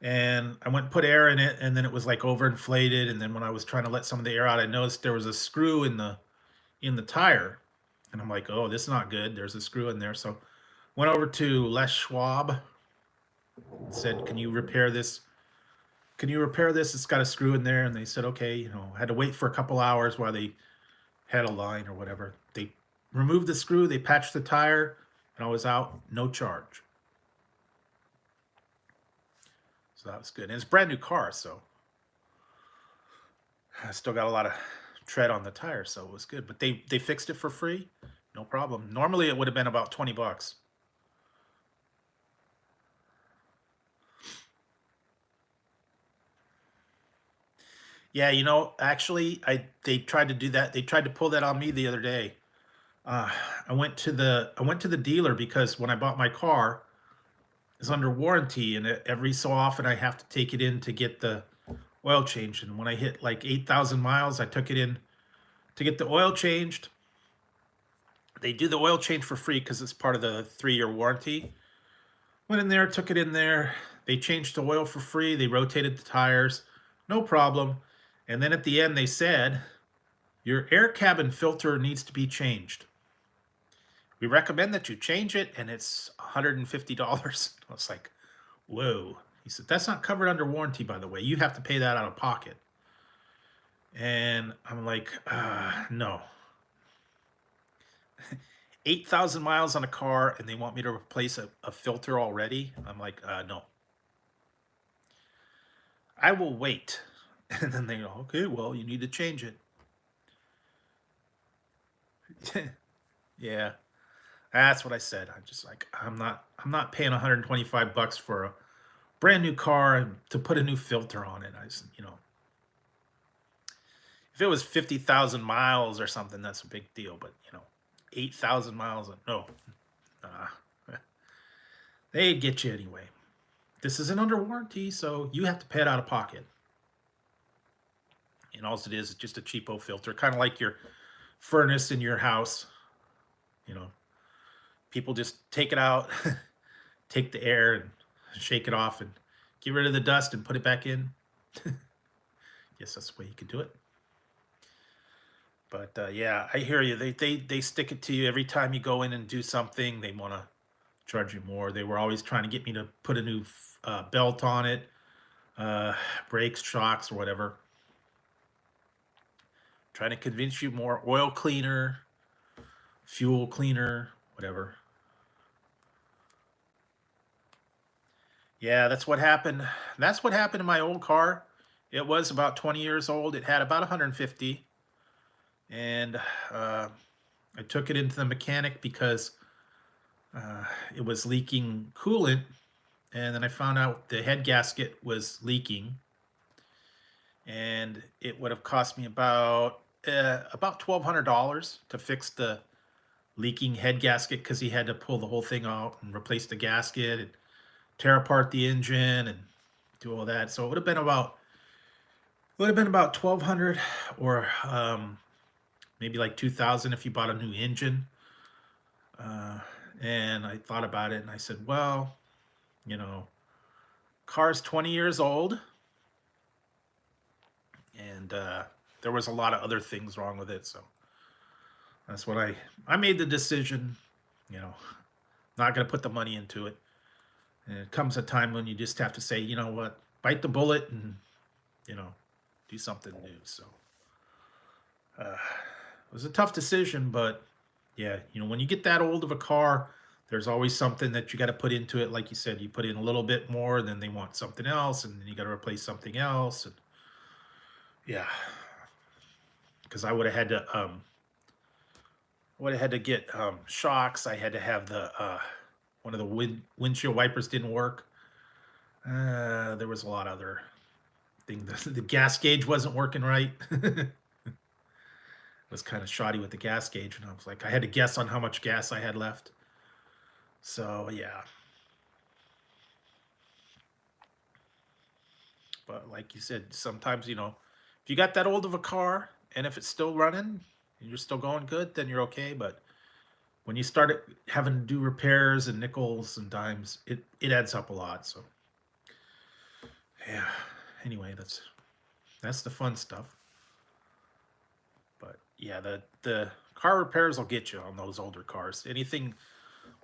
And I went and put air in it, and then it was like overinflated. And then when I was trying to let some of the air out, I noticed there was a screw in the tire. And I'm like, oh, this is not good. There's a screw in there. So went over to Les Schwab, said, can you repair this? Can you repair this? It's got a screw in there. And they said, okay. You know, I had to wait for a couple hours while they had a line or whatever. They removed the screw, they patched the tire, and I was out, no charge. So that was good. And it's a brand new car, so I still got a lot of tread on the tire, so it was good. But they fixed it for free, no problem. Normally it would have been about 20 bucks. Yeah, you know, actually, they tried to do that. They tried to pull that on me the other day. Uh, I went to the dealer because when I bought my car, it's under warranty, and every so often I have to take it in to get the oil changed. And when I hit like 8,000 miles, I took it in to get the oil changed. They do the oil change for free because it's part of the 3-year warranty. Went in there, took it in there. They changed the oil for free. They rotated the tires, no problem. And then at the end, they said, your air cabin filter needs to be changed. We recommend that you change it, and it's $150. I was like, whoa. He said, that's not covered under warranty, by the way. You have to pay that out of pocket. And I'm like, no. 8,000 miles on a car, and they want me to replace a filter already? I'm like, no. I will wait. And then they go, okay, well, you need to change it. Yeah. That's what I said. I'm just like, I'm not paying 125 bucks for a brand new car and to put a new filter on it. I just, you know, if it was 50,000 miles or something, that's a big deal. But, you know, 8,000 miles, no. They'd get you anyway. This isn't under warranty, so you have to pay it out of pocket. And all it is just a cheapo filter, kind of like your furnace in your house. You know, people just take it out, take the air and shake it off and get rid of the dust and put it back in. Guess that's the way you could do it. But yeah, I hear you. They stick it to you every time you go in and do something. They want to charge you more. They were always trying to get me to put a new belt on it, brakes, shocks, or whatever. Trying to convince you more oil cleaner, fuel cleaner, whatever. Yeah, that's what happened. That's what happened in my old car. It was about 20 years old. It had about 150. And I took it into the mechanic because it was leaking coolant. And then I found out the head gasket was leaking. And it would have cost me about $1,200 to fix the leaking head gasket because he had to pull the whole thing out and replace the gasket and tear apart the engine and do all that. So it would have been about 1,200 or maybe like 2,000 if you bought a new engine. Uh, and I thought about it and I said, well, you know, car's 20 years old, and there was a lot of other things wrong with it. So that's what I made the decision, you know, not going to put the money into it. And it comes a time when you just have to say, you know what, bite the bullet and, you know, do something new. So it was a tough decision, but yeah, you know, when you get that old of a car, there's always something that you got to put into it. Like you said, you put in a little bit more, then they want something else, and then you got to replace something else. And yeah, because I would have had to get shocks. I had to have the one of the windshield wipers didn't work. There was a lot of other things. The gas gauge wasn't working right. It was kind of shoddy with the gas gauge, and I was like, I had to guess on how much gas I had left. So yeah, but like you said, sometimes, you know, if you got that old of a car and if it's still running and you're still going good, then you're okay. But when you start having to do repairs and nickels and dimes, it adds up a lot. So yeah. Anyway, that's the fun stuff. But yeah, the car repairs will get you on those older cars. Anything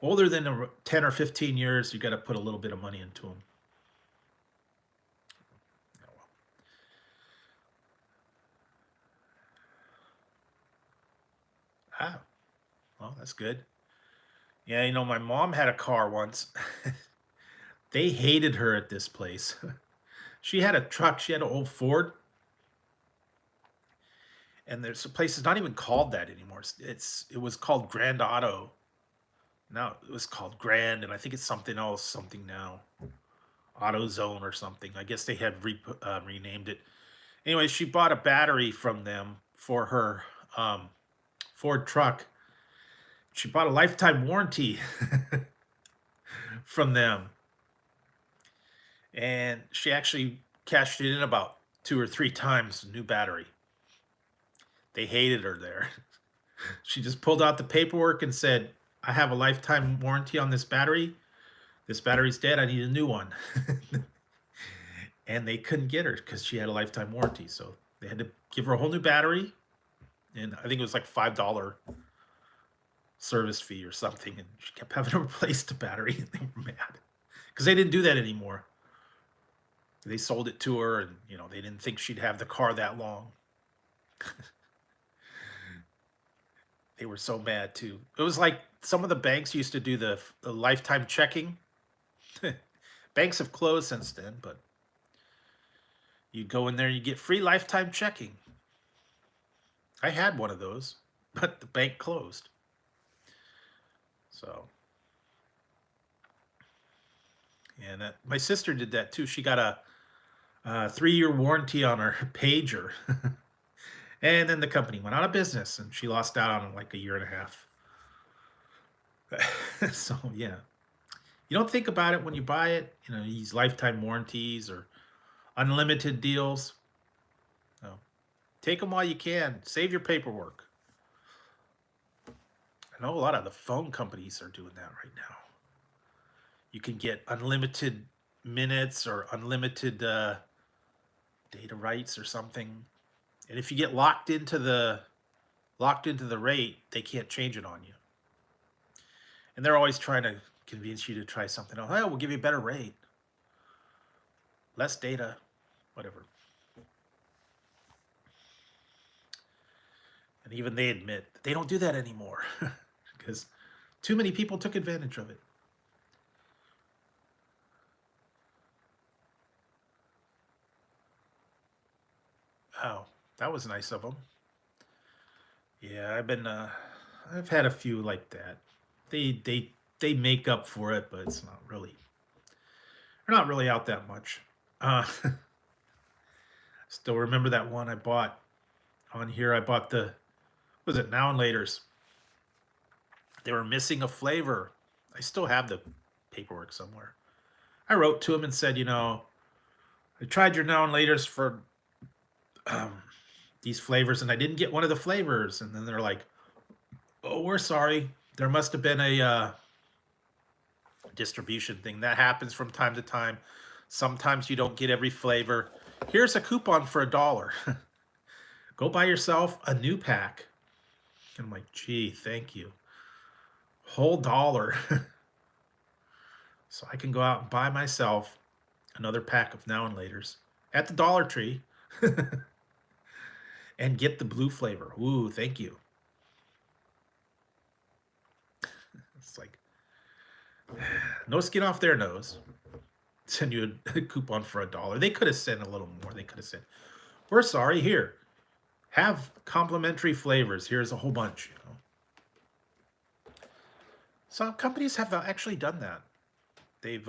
older than 10 or 15 years, you got to put a little bit of money into them. Ah, well, that's good. Yeah, you know, my mom had a car once. They hated her at this place. She had a truck. She had an old Ford, and there's a place that's not even called that anymore. It was called Grand Auto. Now it was called Grand, and I think it's something else, something now, AutoZone or something. I guess they had renamed it. Anyway, she bought a battery from them for her Ford truck. She bought a lifetime warranty from them, and she actually cashed it in about 2 or 3 times. New battery. They hated her there. She just pulled out the paperwork and said, I have a lifetime warranty on this battery. This battery's dead. I need a new one. And they couldn't get her because she had a lifetime warranty. So they had to give her a whole new battery. And I think it was like $5 service fee or something. And she kept having to replace the battery. And they were mad because they didn't do that anymore. They sold it to her, and you know, they didn't think she'd have the car that long. They were so mad too. It was like some of the banks used to do the lifetime checking. Banks have closed since then, but you go in there, you get free lifetime checking. I had one of those, but the bank closed. So, and my sister did that too. She got a 3-year warranty on her pager. And then the company went out of business and she lost out on like a year and a half. So, yeah. You don't think about it when you buy it, you know, these lifetime warranties or unlimited deals. No. Take them while you can. Save your paperwork. I know a lot of the phone companies are doing that right now. You can get unlimited minutes or unlimited data rights or something. And if you get locked into the rate, they can't change it on you. And they're always trying to convince you to try something else. Oh, we'll give you a better rate. Less data, whatever. And even they admit that they don't do that anymore because too many people took advantage of it. Oh, that was nice of them. Yeah, I've had a few like that. They make up for it, but it's not really. They're not really out that much. Still remember that one I bought on here. I bought the, was it Now and Later's? They were missing a flavor. I still have the paperwork somewhere. I wrote to them and said, I tried your now and laters for um, these flavors, and I didn't get one of the flavors. And then they're like, "Oh, we're sorry. There must have been a distribution thing that happens from time to time. Sometimes you don't get every flavor. Here's a coupon for $1. Go buy yourself a new pack." And I'm like, "Gee, thank you. Whole dollar." So I can go out and buy myself another pack of Now and Laters at the Dollar Tree and get the blue flavor. Ooh, thank you. It's like, no skin off their nose. Send you a coupon for $1. They could have sent a little more. They could have said, "We're sorry, here, have complimentary flavors. Here's a whole bunch." Some companies have actually done that. They've,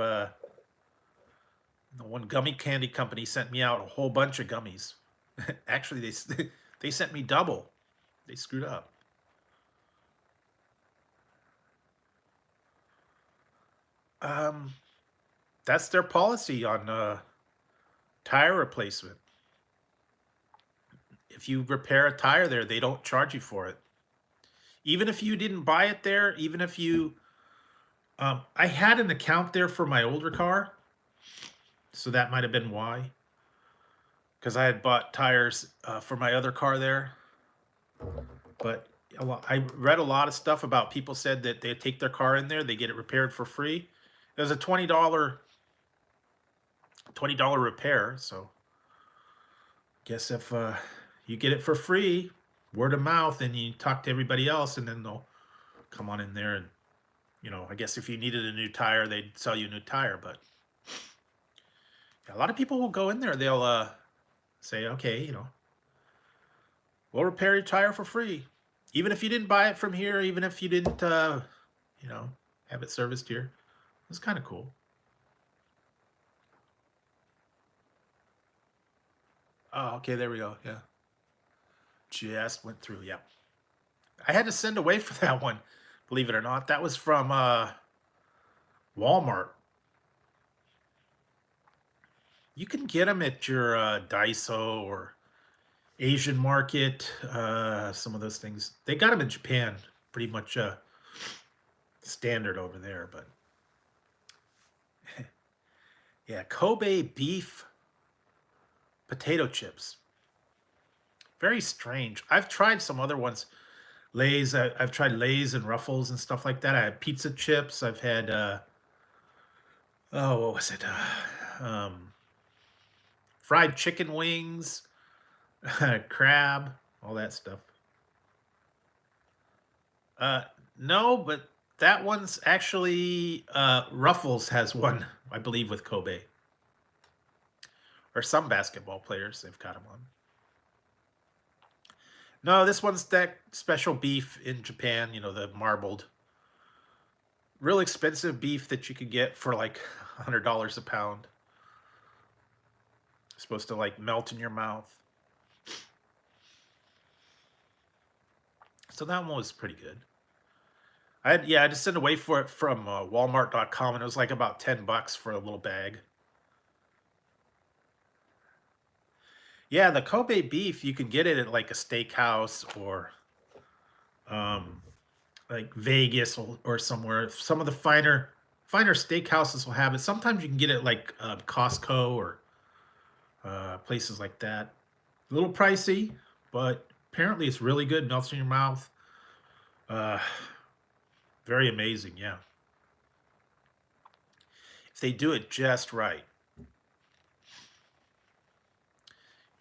one gummy candy company sent me out a whole bunch of gummies. Actually, they sent me double. They screwed up. That's their policy on tire replacement. If you repair a tire there, they don't charge you for it. Even if you didn't buy it there, even if you... I had an account there for my older car, so that might have been why. Because I had bought tires for my other car there. But I read a lot of stuff about people said that they take their car in there, they get it repaired for free. It was a $20 repair, so I guess if you get it for free, word of mouth, and you talk to everybody else, and then they'll come on in there and, I guess if you needed a new tire, they'd sell you a new tire. But yeah, a lot of people will go in there, they'll say, "Okay, we'll repair your tire for free. Even if you didn't buy it from here, even if you didn't, have it serviced here." It's kind of cool. Oh, okay, there we go. Yeah. Just went through. Yeah. I had to send away for that one, believe it or not. That was from Walmart. You can get them at your Daiso or Asian market, some of those things. They got them in Japan, pretty much standard over there. But yeah, Kobe beef potato chips. Very strange. I've tried some other ones. Lay's, I've tried Lay's and Ruffles and stuff like that. I had pizza chips. I've had, what was it? Fried chicken wings, crab, all that stuff. No, but that one's actually, Ruffles has one, I believe, with Kobe. Or some basketball players, they've got them on. No, this one's that special beef in Japan, the marbled. Real expensive beef that you could get for like $100 a pound. It's supposed to like melt in your mouth. So that one was pretty good. I just sent away for it from Walmart.com, and it was like about $10 for a little bag. Yeah, the Kobe beef, you can get it at like a steakhouse or like Vegas or somewhere. Some of the finer steakhouses will have it. Sometimes you can get it like Costco or places like that. A little pricey, but apparently it's really good. Melts in your mouth. Very amazing, yeah. If they do it just right.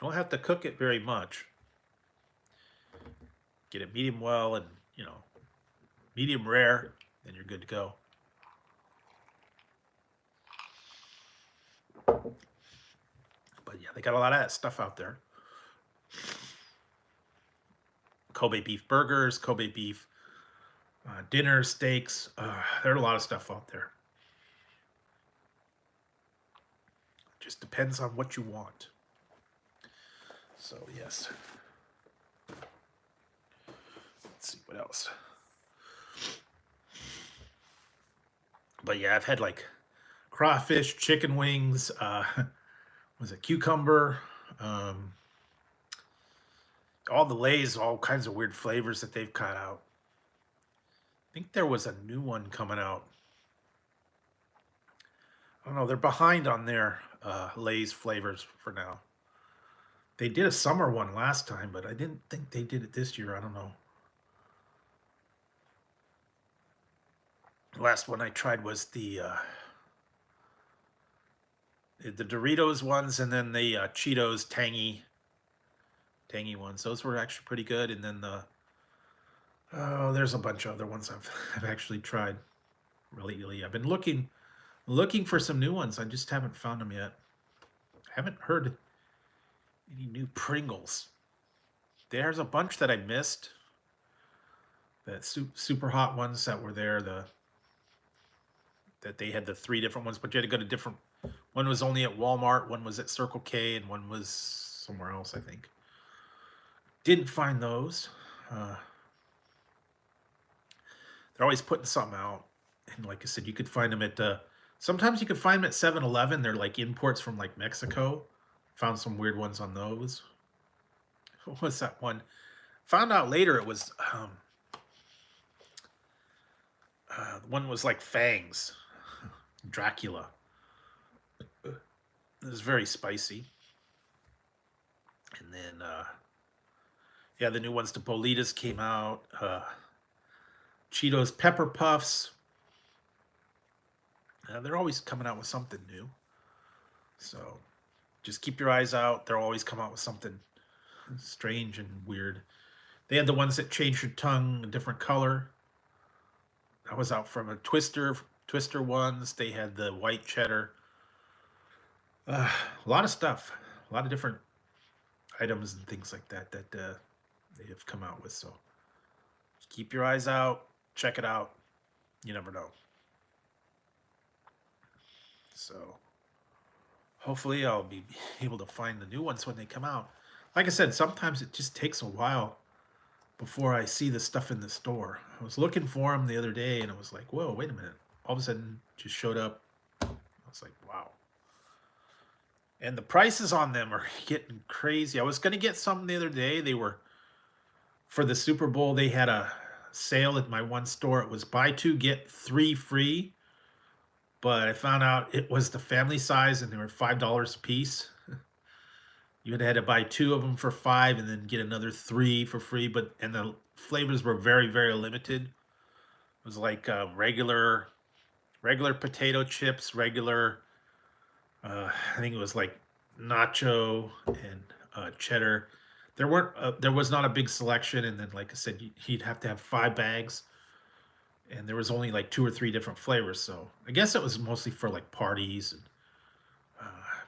You don't have to cook it very much. Get it medium well and, medium rare, then you're good to go. But yeah, they got a lot of that stuff out there. Kobe beef burgers, Kobe beef dinner, steaks. There's a lot of stuff out there. Just depends on what you want. So, yes. Let's see what else. But yeah, I've had like crawfish, chicken wings, was it cucumber, um, all the Lay's, all kinds of weird flavors that they've cut out. I think there was a new one coming out. I don't know. They're behind on their Lay's flavors for now. They did a summer one last time, but I didn't think they did it this year. I don't know. The last one I tried was the Doritos ones, and then the Cheetos tangy ones. Those were actually pretty good. And then there's a bunch of other ones I've actually tried lately. I've been looking for some new ones. I just haven't found them yet. I haven't heard any new Pringles. There's a bunch that I missed. That super hot ones that were there. That they had the three different ones, but you had to go to different. One was only at Walmart, one was at Circle K, and one was somewhere else, I think. Didn't find those. They're always putting something out, and like I said, you could find them at. Sometimes you could find them at 7-Eleven. They're like imports from like Mexico. Found some weird ones on those. What was that one? Found out later it was one was like Fangs, Dracula. It was very spicy. And then yeah, the new ones, the Bolitas came out. Cheetos Pepper Puffs. They're always coming out with something new. So just keep your eyes out. They'll always come out with something strange and weird. They had the ones that changed your tongue a different color. I was out from a Twister ones. They had the white cheddar. A lot of stuff. A lot of different items and things like that they have come out with. So keep your eyes out. Check it out. You never know. So hopefully I'll be able to find the new ones when they come out. Like I said, sometimes it just takes a while before I see the stuff in the store. I was looking for them the other day and it was like, whoa, wait a minute. All of a sudden just showed up. I was like, wow. And the prices on them are getting crazy. I was going to get some the other day. They were, for the Super Bowl, they had a sale at my one store. It was buy two, get three free. But I found out it was the family size and they were $5 a piece. You had to buy two of them for $5 and then get another three for free. And the flavors were very, very limited. It was like regular potato chips, regular. I think it was like nacho and cheddar. There was not a big selection, and then like I said, you'd have to have 5 bags, and there was only like 2 or 3 different flavors. So I guess it was mostly for like parties and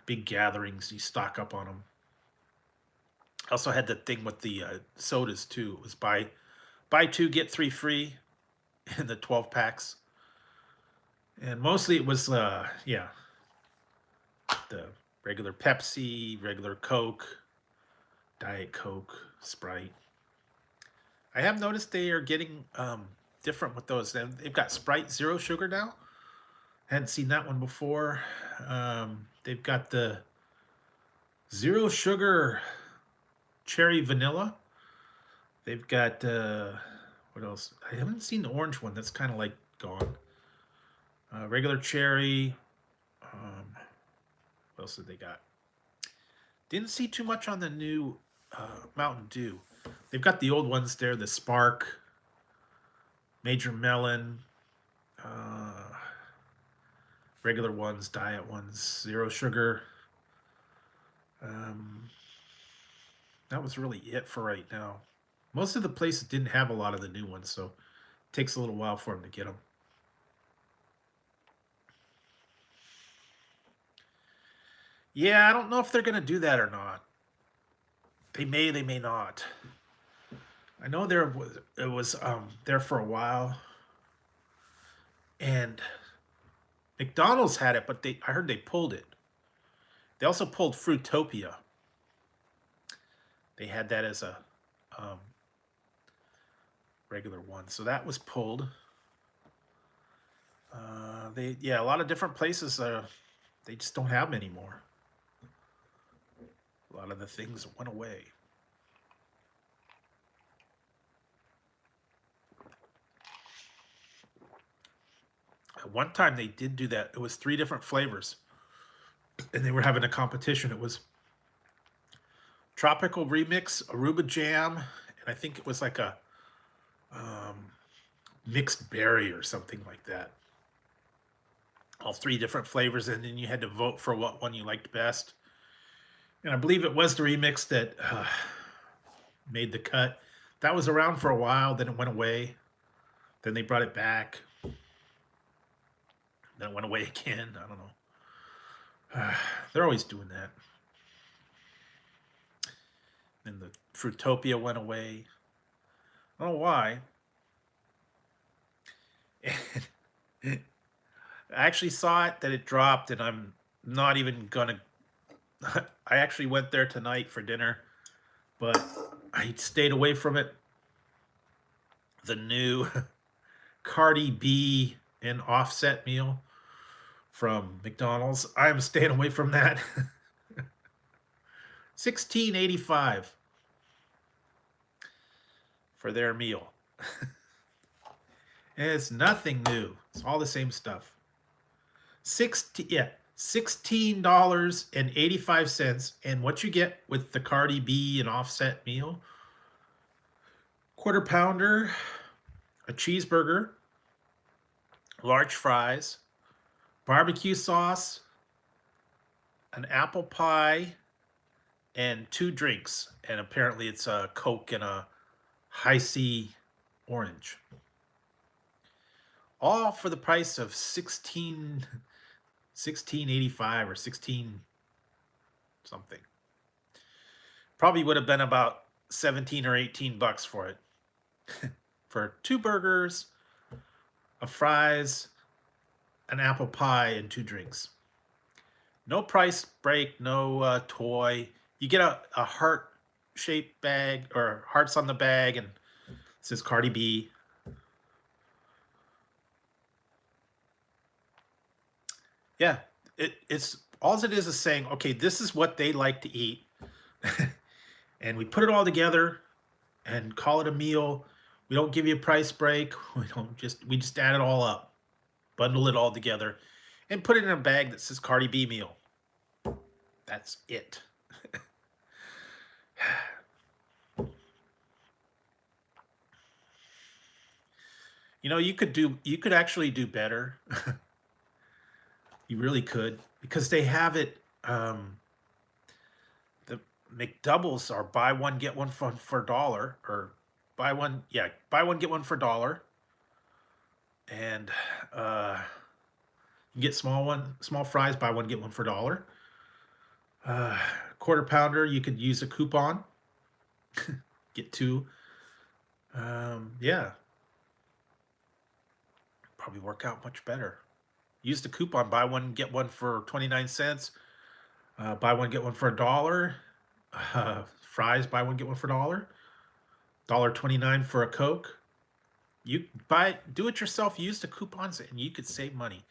big gatherings. You stock up on them. I also had the thing with the sodas too. It was buy 2 get 3 free in the 12 packs, and mostly it was yeah, the regular Pepsi, regular Coke, Diet Coke, Sprite. I have noticed they are getting different with those. They've got Sprite Zero Sugar now. Hadn't seen that one before. They've got the Zero Sugar Cherry Vanilla. They've got what else? I haven't seen the orange one. That's kind of like gone. Regular cherry. What else did they got? Didn't see too much on the new Mountain Dew. They've got the old ones there, the Spark, Major Melon, regular ones, diet ones, zero sugar. That was really it for right now. Most of the places didn't have a lot of the new ones, so it takes a little while for them to get them. Yeah, I don't know if they're going to do that or not. They may not. I know it was there for a while, and McDonald's had it, but I heard they pulled it. They also pulled Fruitopia. They had that as a regular one, so that was pulled. A lot of different places. They just don't have them anymore. A lot of the things went away. At one time they did do that. It was 3 different flavors, and they were having a competition. It was tropical remix, Aruba jam, and I think it was like a mixed berry or something like that. All 3 different flavors, and then you had to vote for what one you liked best. And I believe it was the remix that made the cut. That was around for a while, then it went away. Then they brought it back. Then it went away again. I don't know. They're always doing that. Then the Fruitopia went away. I don't know why. I actually saw it that it dropped, and I'm not even gonna. I actually went there tonight for dinner, but I stayed away from it. The new Cardi B and Offset meal from McDonald's. I'm staying away from that. $16.85 for their meal. And it's nothing new. It's all the same stuff. $16.85. And what you get with the Cardi B and Offset meal: quarter pounder, a cheeseburger, large fries, barbecue sauce, an apple pie, and 2 drinks. And apparently it's a Coke and a High C orange. All for the price of $16.85 or 16 something. Probably would have been about 17 or 18 bucks for it. For 2 burgers, a fries, an apple pie, and 2 drinks. No price break, no toy. You get a heart-shaped bag, or hearts on the bag, and it says Cardi B. Yeah, it's all it is saying, okay, this is what they like to eat. And we put it all together and call it a meal. We don't give you a price break. We just add it all up, bundle it all together, and put it in a bag that says Cardi B meal. That's it. You could actually do better. You really could, because they have it. The McDoubles are buy one get one for $1, or buy one get one for $1, and you get small fries, buy one get one for $1. Quarter pounder, you could use a coupon, get 2. Yeah, probably work out much better. Use the coupon, buy one get one for 29 cents. Buy one get one for $1. Fries, buy one get one for $1. $1.29 for a Coke. You do it yourself. Use the coupons, and you could save money.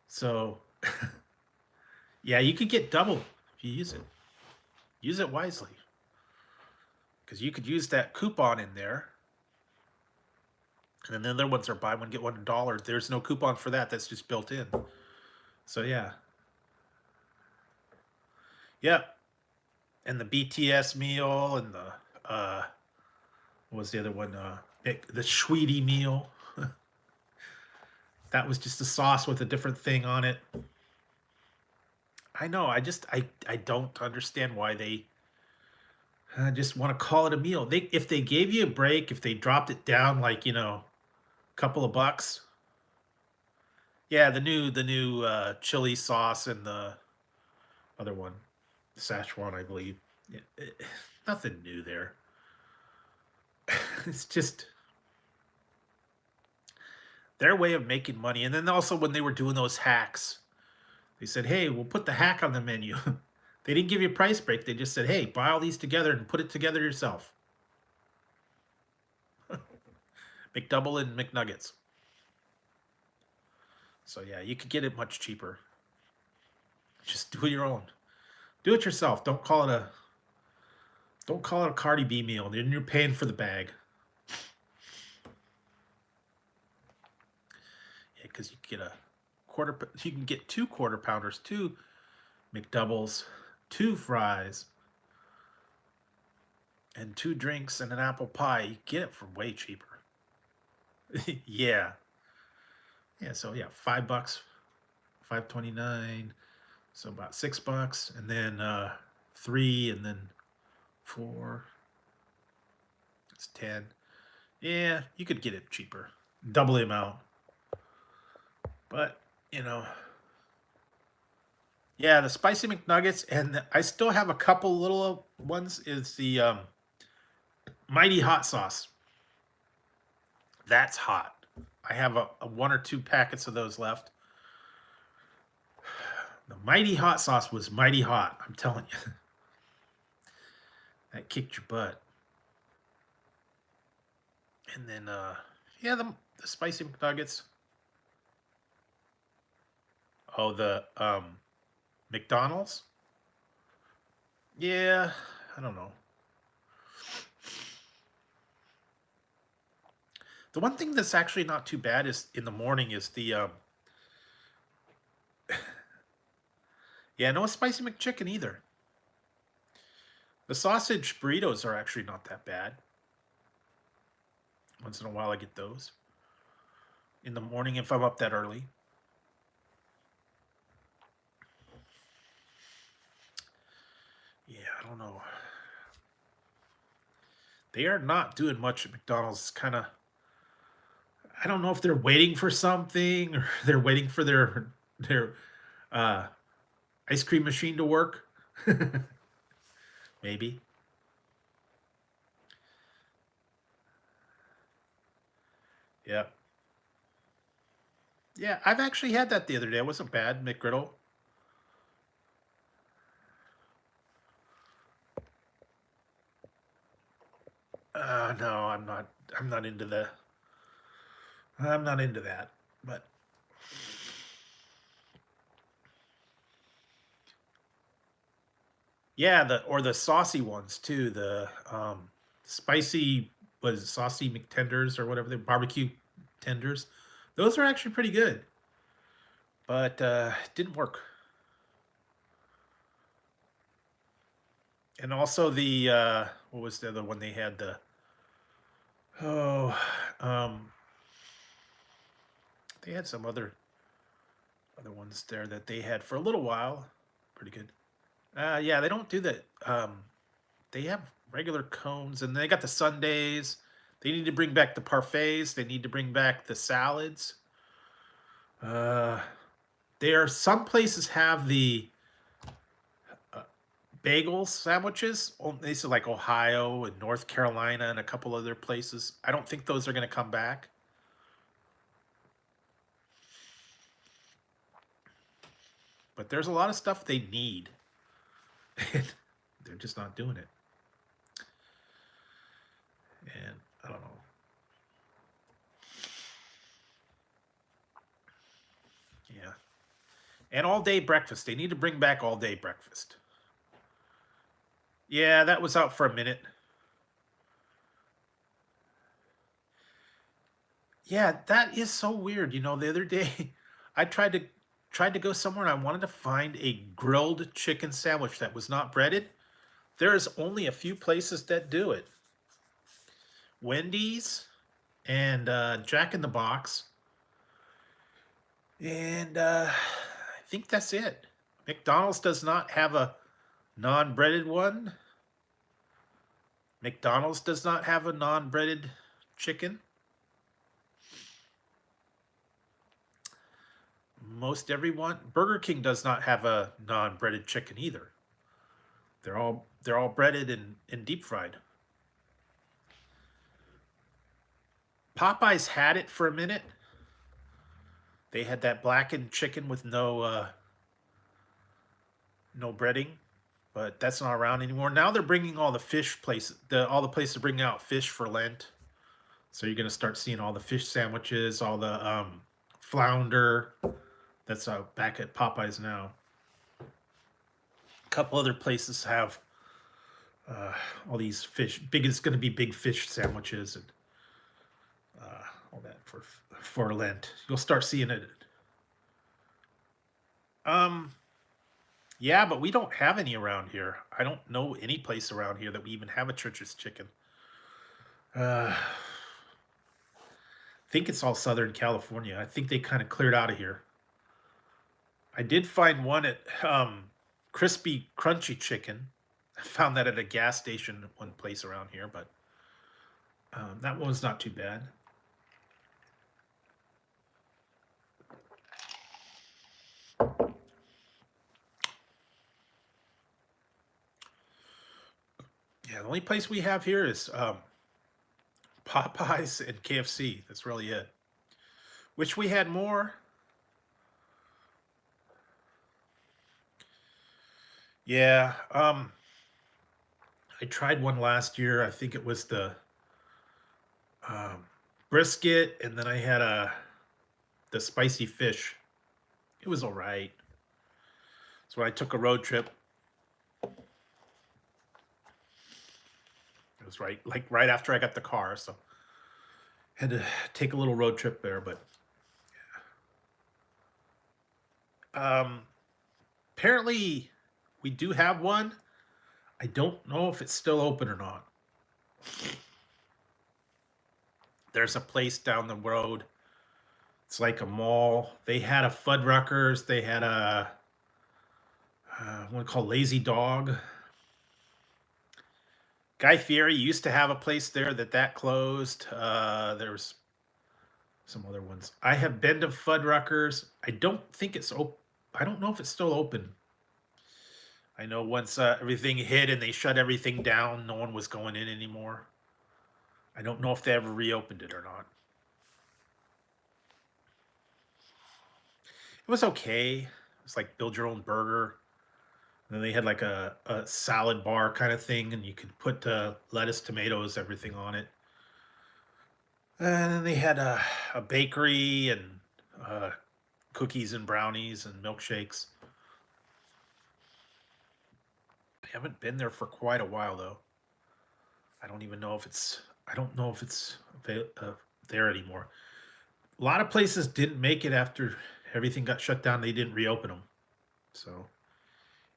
So, yeah, you could get double if you use it. Use it wisely, because you could use that coupon in there. And then the other ones are buy one get one $1. There's no coupon for that. That's just built in. So yeah. Yep. And the BTS meal, and the what was the other one? The Sweetie meal. That was just a sauce with a different thing on it. I know. I don't understand why they just want to call it a meal. If they gave you a break, if they dropped it down like, a couple of bucks. Yeah, the new chili sauce, and the other one, Szechuan, I believe. Nothing new there. It's just their way of making money. And then also, when they were doing those hacks, they said, hey, we'll put the hack on the menu. They didn't give you a price break. They just said, hey, buy all these together and put it together yourself. McDouble and McNuggets. So yeah, you could get it much cheaper. Just do your own. Do it yourself. Don't call it a Cardi B meal. Then you're paying for the bag. Yeah, because you can get a quarter. You can get 2 quarter pounders, 2 McDoubles, 2 fries, and 2 drinks and an apple pie. You get it for way cheaper. Yeah. Yeah. So yeah, $5, $5.29. So about $6, and then 3, and then 4. It's 10. Yeah, you could get it cheaper, double the amount. But yeah, the spicy McNuggets, and I still have a couple little ones. Is the Mighty Hot Sauce. That's hot. I have a 1 or 2 packets of those left. The Mighty Hot Sauce was mighty hot. I'm telling you, that kicked your butt. And then yeah, the spicy McNuggets. Oh, the McDonald's. Yeah, I don't know. The one thing that's actually not too bad is in the morning is the yeah, no spicy McChicken either. The sausage burritos are actually not that bad. Once in a while I get those in the morning if I'm up that early. Yeah, I don't know. They are not doing much at McDonald's. It's kind of, I don't know if they're waiting for something or they're waiting for their uh, ice cream machine to work. Maybe. Yeah. Yeah, I've actually had that the other day. It wasn't bad, McGriddle. No, I'm not. I'm not into the. I'm not into that. But yeah, the saucy ones too. The spicy was saucy McTenders or whatever, the barbecue tenders. Those are actually pretty good, but didn't work. And also the what was the other one they had? The oh they had some other ones there that they had for a little while. Pretty good. Yeah, they don't do that. They have regular cones, and they got the sundaes. They need to bring back the parfaits. They need to bring back the salads. Uh, there some places have the bagel sandwiches. They said like Ohio and North Carolina and a couple other places. I don't think those are going to come back. But there's a lot of stuff they need. They're just not doing it. And I don't know. Yeah. And all day breakfast. They need to bring back all day breakfast. Yeah, that was out for a minute. Yeah, that is so weird. The other day I tried to go somewhere and I wanted to find a grilled chicken sandwich that was not breaded. There's only a few places that do it. Wendy's and Jack in the Box. And I think that's it. McDonald's does not have a non-breaded one. McDonald's does not have a non-breaded chicken. Most everyone. Burger King does not have a non-breaded chicken either. They're all breaded and deep fried. Popeyes had it for a minute. They had that blackened chicken with no breading, but that's not around anymore. Now they're bringing all the fish places. All the places are bringing out fish for Lent. So you're gonna start seeing all the fish sandwiches, all the flounder. That's back at Popeyes now. A couple other places have all these fish. It's going to be big fish sandwiches and all that for Lent. You'll start seeing it. Yeah, but we don't have any around here. I don't know any place around here that we even have a Church's Chicken. I think it's all Southern California. I think they kind of cleared out of here. I did find one at Crispy Crunchy Chicken. I found that at a gas station at one place around here, but that one was not too bad. Yeah, the only place we have here is Popeyes and KFC. That's really it. Wish we had more. Yeah, I tried one last year. I think it was the brisket, and then I had the spicy fish. It was all right. So I took a road trip. It was right after I got the car, so had to take a little road trip there. But apparently we do have one. I don't know if it's still open or not. There's a place down the road. It's like a mall. They had a Fuddruckers. They had a one called Lazy Dog. Guy Fieri used to have a place there that closed. There's some other ones. I have been to Fuddruckers. I don't think it's open. I don't know if it's still open. I know once everything hit and they shut everything down, no one was going in anymore. I don't know if they ever reopened it or not. It was okay. It was like build your own burger. And then they had like a salad bar kind of thing, and you could put lettuce, tomatoes, everything on it. And then they had a bakery and cookies and brownies and milkshakes. I haven't been there for quite a while though. I don't know if it's there anymore. A lot of places didn't make it after everything got shut down. They didn't reopen them, so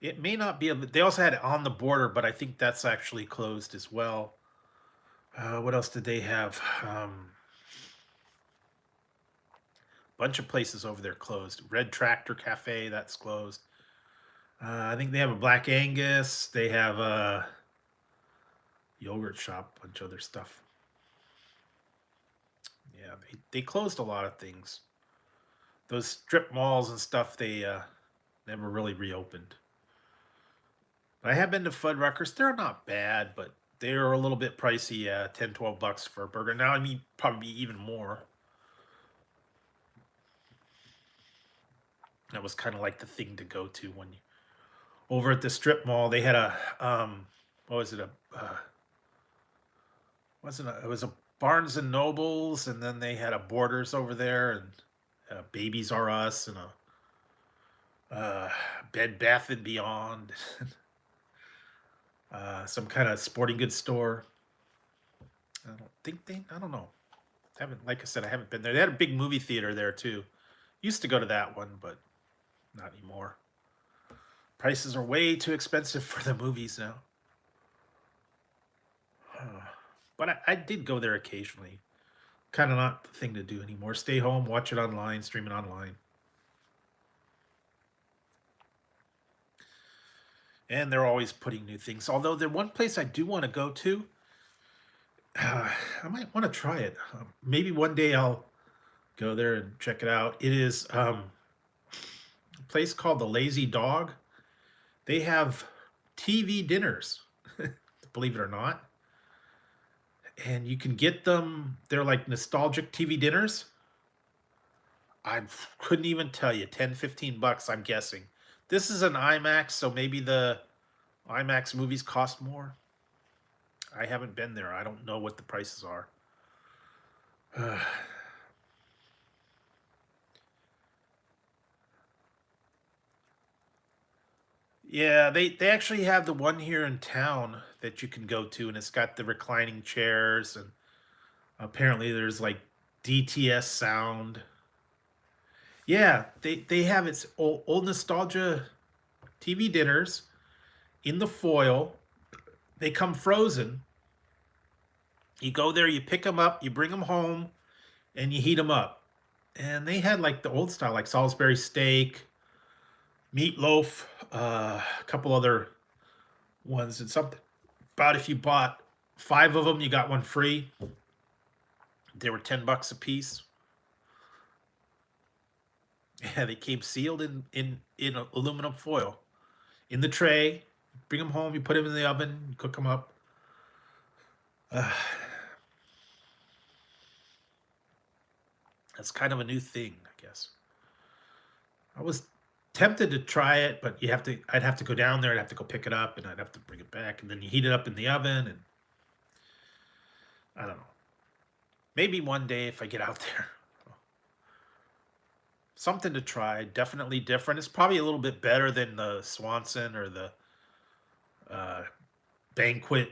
it may not be. They also had it on the border, but I think that's actually closed as well. What else did they have? Bunch of places over there closed. Red Tractor Cafe, that's closed. I think they have a Black Angus. They have a yogurt shop, bunch of other stuff. Yeah, they closed a lot of things. Those strip malls and stuff, they never really reopened. I have been to Fuddruckers. They're not bad, but they're a little bit pricey. 10, 12 bucks for a burger. Now, I mean, probably even more. That was kind of like the thing to go to when you over at the strip mall. They had a what was it? It was a Barnes and Nobles, and then they had a Borders over there, and Babies R Us, and a Bed Bath and Beyond, some kind of sporting goods store. I don't know. Like I said, I haven't been there. They had a big movie theater there too. Used to go to that one, but not anymore. Prices are way too expensive for the movies now. But I did go there occasionally. Kind of not the thing to do anymore. Stay home, watch it online, stream it online. And they're always putting new things. Although the one place I do want to go to, I might want to try it. Maybe one day I'll go there and check it out. It is a place called the Lazy Dog. They have TV dinners, believe it or not. And you can get them. They're like nostalgic TV dinners. I couldn't even tell you. 10, 15 bucks, I'm guessing. This is an IMAX, so maybe the IMAX movies cost more. I haven't been there. I don't know what the prices are. Yeah, they actually have the one here in town that you can go to, and it's got the reclining chairs, and apparently there's like DTS sound. Yeah, they have its old nostalgia TV dinners in the foil. They come frozen. You go there, you pick them up, you bring them home, and you heat them up. And they had like the old style, like Salisbury steak, meatloaf, a couple other ones, and something about if you bought 5 of them, you got one free. They were $10 a piece. Yeah, they came sealed in aluminum foil in the tray. Bring them home, you put them in the oven, you cook them up. Uh, that's kind of a new thing, I guess. I was tempted to try it, but I'd have to go down there, I'd have to go pick it up, and I'd have to bring it back, and then you heat it up in the oven, and I don't know. Maybe one day if I get out there. Something to try. Definitely different. It's probably a little bit better than the Swanson or the uh, banquet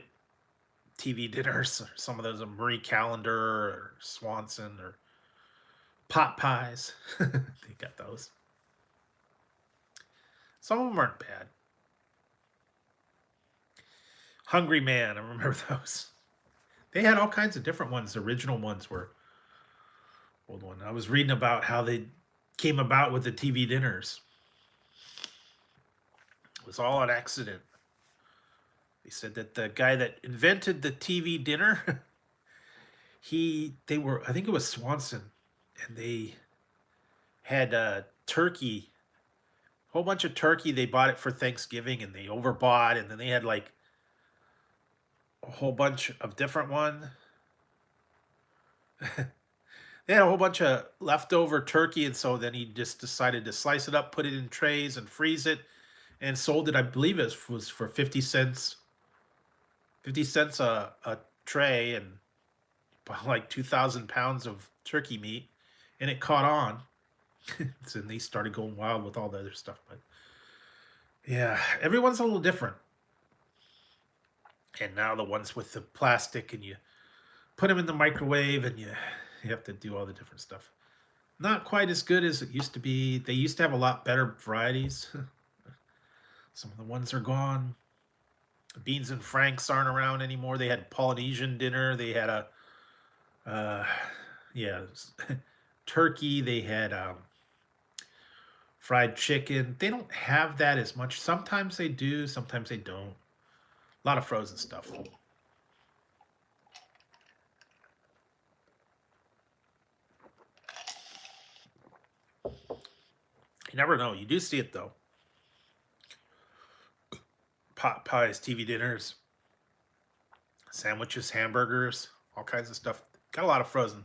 TV dinners. Or some of those, Marie Callender or Swanson or pot pies. They got those. Some of them aren't bad. Hungry Man, I remember those. They had all kinds of different ones. The original ones were old one. I was reading about how they came about with the TV dinners. It was all an accident. They said that the guy that invented the TV dinner, I think it was Swanson, and they had turkey, a whole bunch of turkey. They bought it for Thanksgiving, and they overbought, and then they had like a whole bunch of different ones. They had a whole bunch of leftover turkey, and so then he just decided to slice it up, put it in trays, and freeze it, and sold it. I believe it was for 50 cents. 50 cents a tray, and like 2,000 pounds of turkey meat, and it caught on. And they started going wild with all the other stuff. But yeah, everyone's a little different. And now the ones with the plastic, and you put them in the microwave, and you have to do all the different stuff. Not quite as good as it used to be. They used to have a lot better varieties. Some of the ones are gone. Beans and Franks aren't around anymore. They had Polynesian dinner. They had a yeah, turkey. They had fried chicken. They don't have that as much. Sometimes they do, sometimes they don't. A lot of frozen stuff. You never know. You do see it though. Pot pies, TV dinners, sandwiches, hamburgers, all kinds of stuff. Got a lot of frozen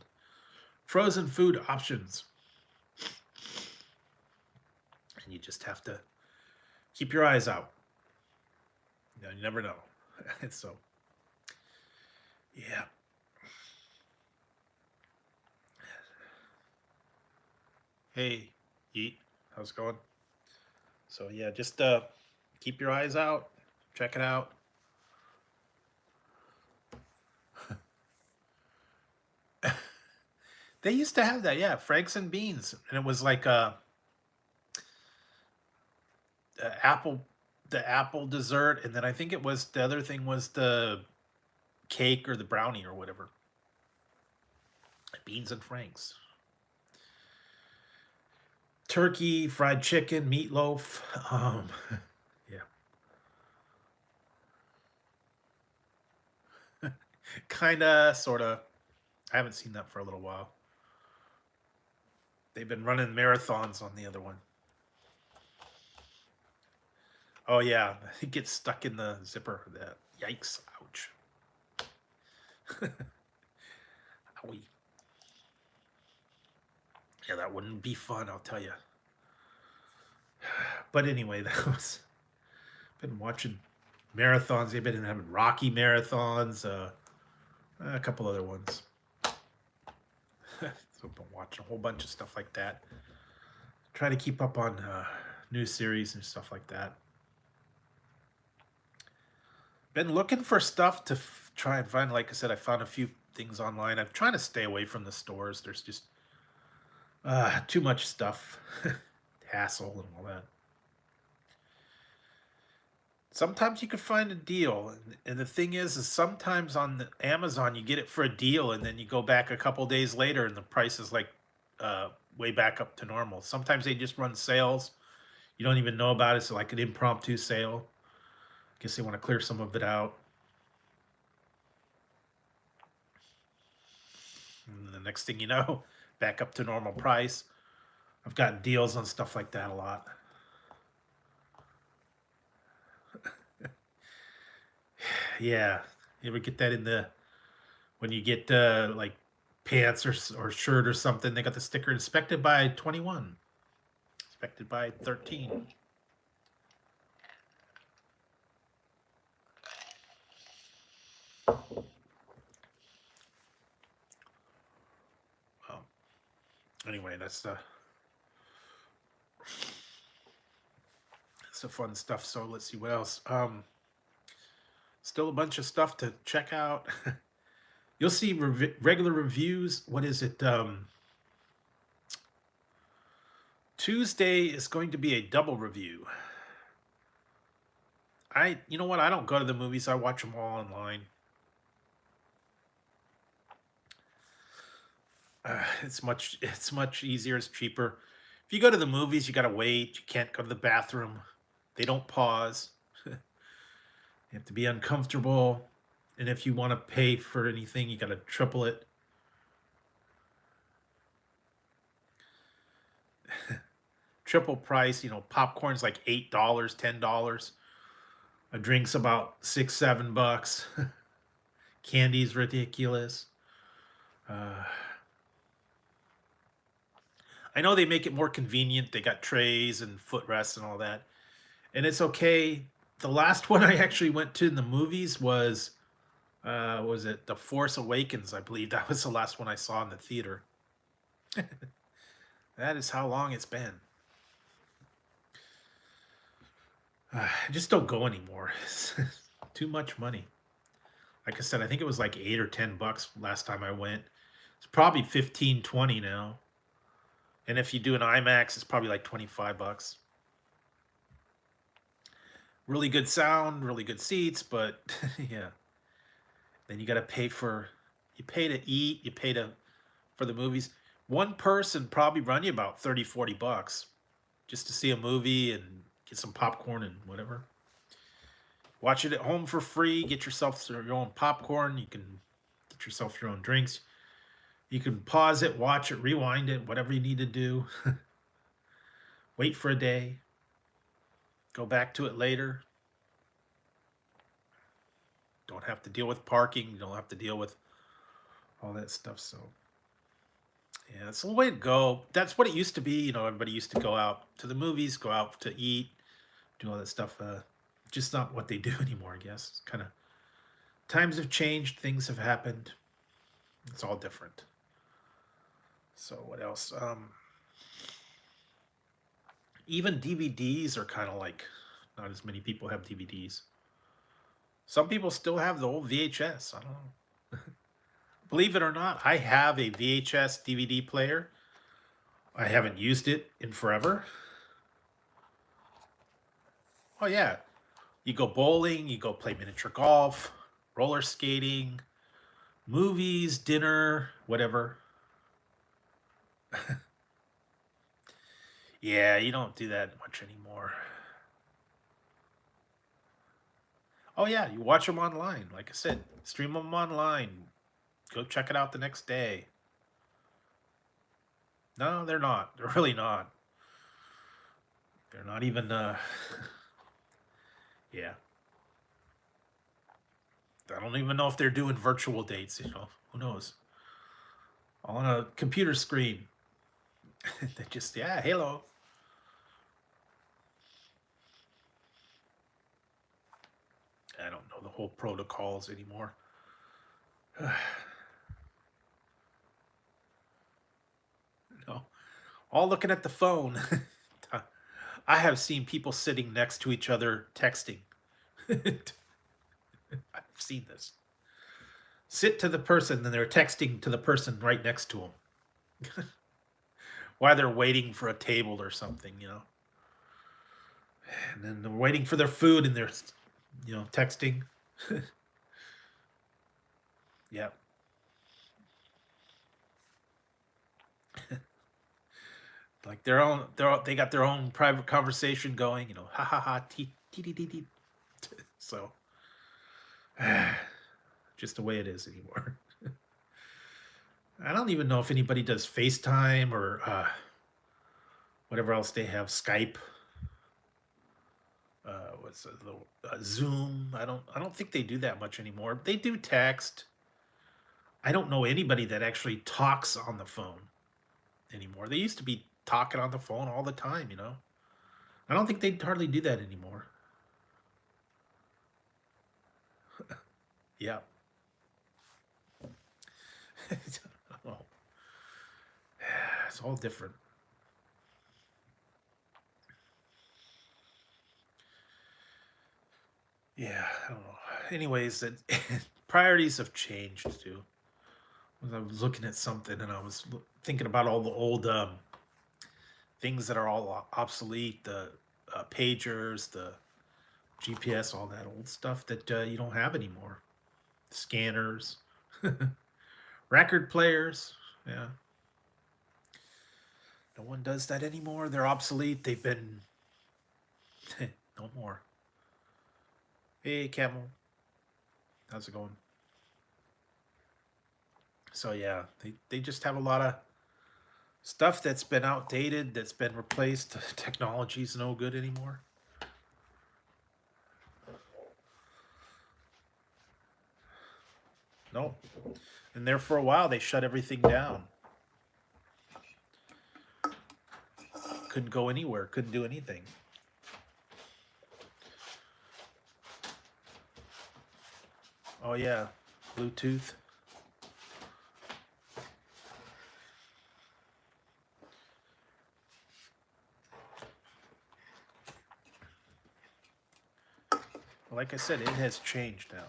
food options. And you just have to keep your eyes out. You never know. So, yeah. Hey, Yeet, how's it going? So yeah, just keep your eyes out. Check it out. They used to have that, yeah, Franks and beans, and it was like apple, the apple dessert, and then I think it was the other thing was the cake or the brownie or whatever. Beans and Franks, turkey, fried chicken, meatloaf. Yeah, kinda, sorta. I haven't seen that for a little while. They've been running marathons on the other one. Oh yeah, it gets stuck in the zipper. That yikes! Ouch! Owie. Yeah, that wouldn't be fun, I'll tell you. But anyway, that was. Been watching marathons. They've been having Rocky marathons. A couple other ones. So I've been watching a whole bunch of stuff like that. Try to keep up on new series and stuff like that. Been looking for stuff to try and find. Like I said, I found a few things online. I'm trying to stay away from the stores. There's just too much stuff, hassle and all that. Sometimes you can find a deal, and the thing is sometimes on the Amazon you get it for a deal, and then you go back a couple days later, and the price is like uh, way back up to normal. Sometimes they just run sales. You don't even know about it. It's like an impromptu sale. I guess they want to clear some of it out. And the next thing you know, back up to normal price. I've gotten deals on stuff like that a lot. Yeah, you ever get that in the when you get like pants or shirt or something? They got the sticker inspected by 21, inspected by 13. Well, anyway, that's the fun stuff. So let's see what else. Still a bunch of stuff to check out. You'll see regular reviews. What is it? Tuesday is going to be a double review. You know what? I don't go to the movies. I watch them all online. It's much easier. It's cheaper. If you go to the movies, you gotta wait. You can't go to the bathroom. They don't pause. You have to be uncomfortable. And if you want to pay for anything, you gotta triple it. Triple price. You know, popcorn's like $8, $10. A drink's about $6, $7. Candy's ridiculous. I know they make it more convenient. They got trays and footrests and all that, and it's okay. The last one I actually went to in the movies was it The Force Awakens? I believe that was the last one I saw in the theater. That is how long it's been. I just don't go anymore. It's too much money. Like I said, I think it was like $8 or $10 last time I went. It's probably 15, 20 now. And if you do an IMAX, it's probably like $25. Really good sound, really good seats, but yeah. Then you got to you pay to eat, you pay for the movies. One person probably run you about 30, $40 just to see a movie and get some popcorn and whatever. Watch it at home for free. Get yourself your own popcorn. You can get yourself your own drinks. You can pause it, watch it, rewind it, whatever you need to do. Wait for a day. Go back to it later. Don't have to deal with parking. You don't have to deal with all that stuff. So, yeah, it's the way to go. That's what it used to be. You know, everybody used to go out to the movies, go out to eat, do all that stuff. Just not what they do anymore, I guess. It's kind of times have changed, things have happened. It's all different. So what else? Even DVDs are kind of like not as many people have DVDs. Some people still have the old VHS. I don't know. Believe it or not, I have a VHS DVD player. I haven't used it in forever. Oh yeah, you go bowling, you go play miniature golf, roller skating, movies, dinner, whatever. Yeah, you don't do that much anymore. Oh yeah, you watch them online. Like I said, stream them online. Go check it out the next day. No, they're not. They're really not. They're not even. Yeah. I don't even know if they're doing virtual dates. You know, who knows? On a computer screen. They just hello. I don't know the whole protocols anymore. No, all looking at the phone. I have seen people sitting next to each other texting. I've seen this. Sit to the person, then they're texting to the person right next to them while they're waiting for a table or something, And then they're waiting for their food and they're, texting. Yep. Like they got their own private conversation going, ha ha ha, tee, tee, tee, tee, tee. So, just the way it is anymore. I don't even know if anybody does FaceTime or whatever else they have, Skype. What's the Zoom? I don't think they do that much anymore. They do text. I don't know anybody that actually talks on the phone anymore. They used to be talking on the phone all the time. I don't think they hardly do that anymore. Yeah. Well, it's all different. Yeah, I don't know. Anyways, priorities have changed too. I was looking at something and I was thinking about all the old things that are all obsolete, the pagers, the GPS, all that old stuff that you don't have anymore. Scanners, record players. Yeah. No one does that anymore. They're obsolete. They've been no more. Hey, Camel. How's it going? So yeah, they just have a lot of stuff that's been outdated, that's been replaced. Technology's no good anymore. No. And there for a while, they shut everything down. Couldn't go anywhere, couldn't do anything. Oh, yeah. Bluetooth. Like I said, it has changed now.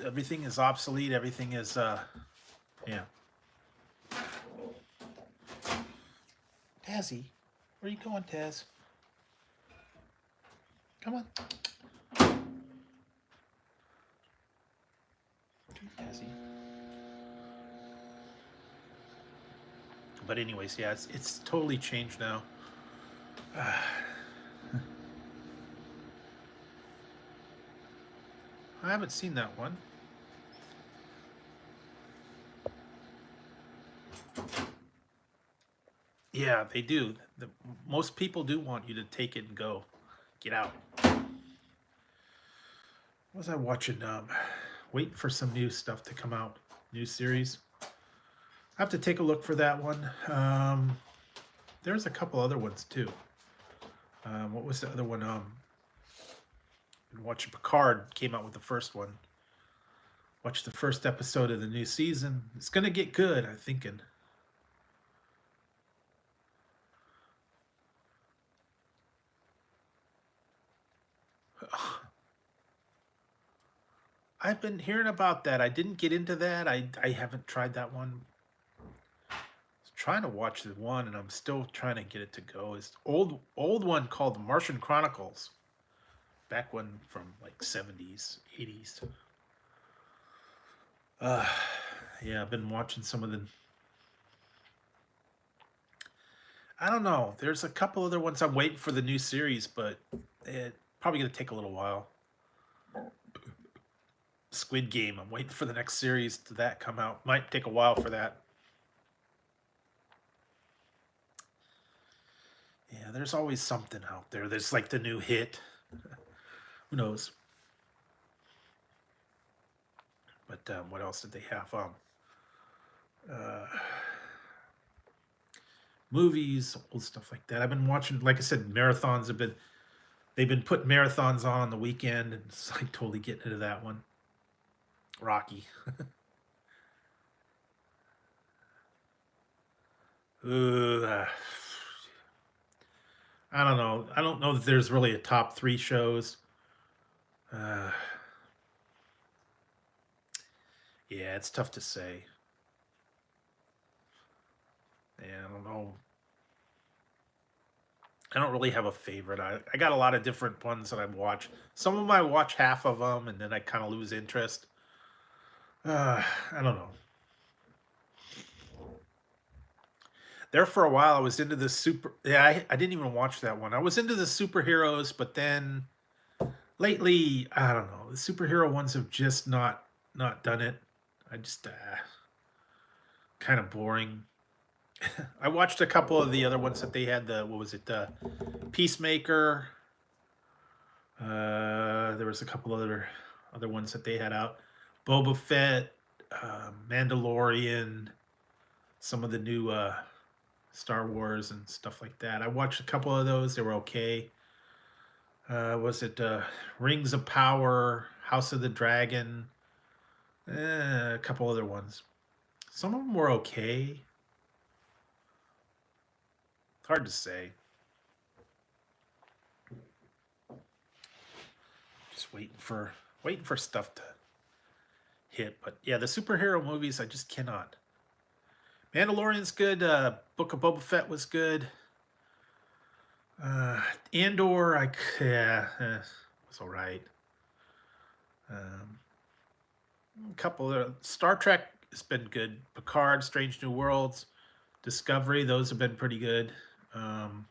Everything is obsolete. Everything is, yeah. Tazzy, where are you going, Taz? Come on. Tazzy. But anyways, yeah, it's totally changed now. I haven't seen that one. Yeah, they do. Most people do want you to take it and go. Get out. What was I watching? Waiting for some new stuff to come out. New series. I have to take a look for that one. There's a couple other ones too. What was the other one? Watching Picard came out with the first one. Watch the first episode of the new season. It's gonna get good, I'm thinking. I've been hearing about that. I didn't get into that. I haven't tried that one. I was trying to watch the one, and I'm still trying to get it to go. It's old one called The Martian Chronicles. Back when from like 70s, 80s. Yeah, I've been watching some of the. I don't know. There's a couple other ones I'm waiting for the new series, but it probably gonna take a little while. Squid Game. I'm waiting for the next series to that come out. Might take a while for that. Yeah, there's always something out there. There's like the new hit. Who knows? But what else did they have? Uh, Movies, old stuff like that. I've been watching, like I said, marathons have been. They've been putting marathons on the weekend, and it's like totally getting into that one. Rocky. uh, I don't know. I don't know that there's really a top 3 shows. Uh, yeah, it's tough to say. Yeah, I don't know. I don't really have a favorite. I got a lot of different ones that I watch. Some of them I watch half of them, and then I kind of lose interest. I don't know. There for a while, I was into the super. Yeah, I didn't even watch that one. I was into the superheroes, but then lately, I don't know. The superhero ones have just not done it. I just kind of boring. I watched a couple of the other ones that they had. The what was it? The Peacemaker. There was a couple other ones that they had out. Boba Fett, Mandalorian, some of the new Star Wars and stuff like that. I watched a couple of those. They were okay. Was it Rings of Power, House of the Dragon, a couple other ones. Some of them were okay. It's hard to say. Just waiting for stuff to hit. But yeah, the superhero movies I just cannot. Mandalorian's good. Book of Boba Fett was good. Uh, Andor, was all right. A couple of Star Trek has been good. Picard, Strange New Worlds, Discovery, those have been pretty good. Um,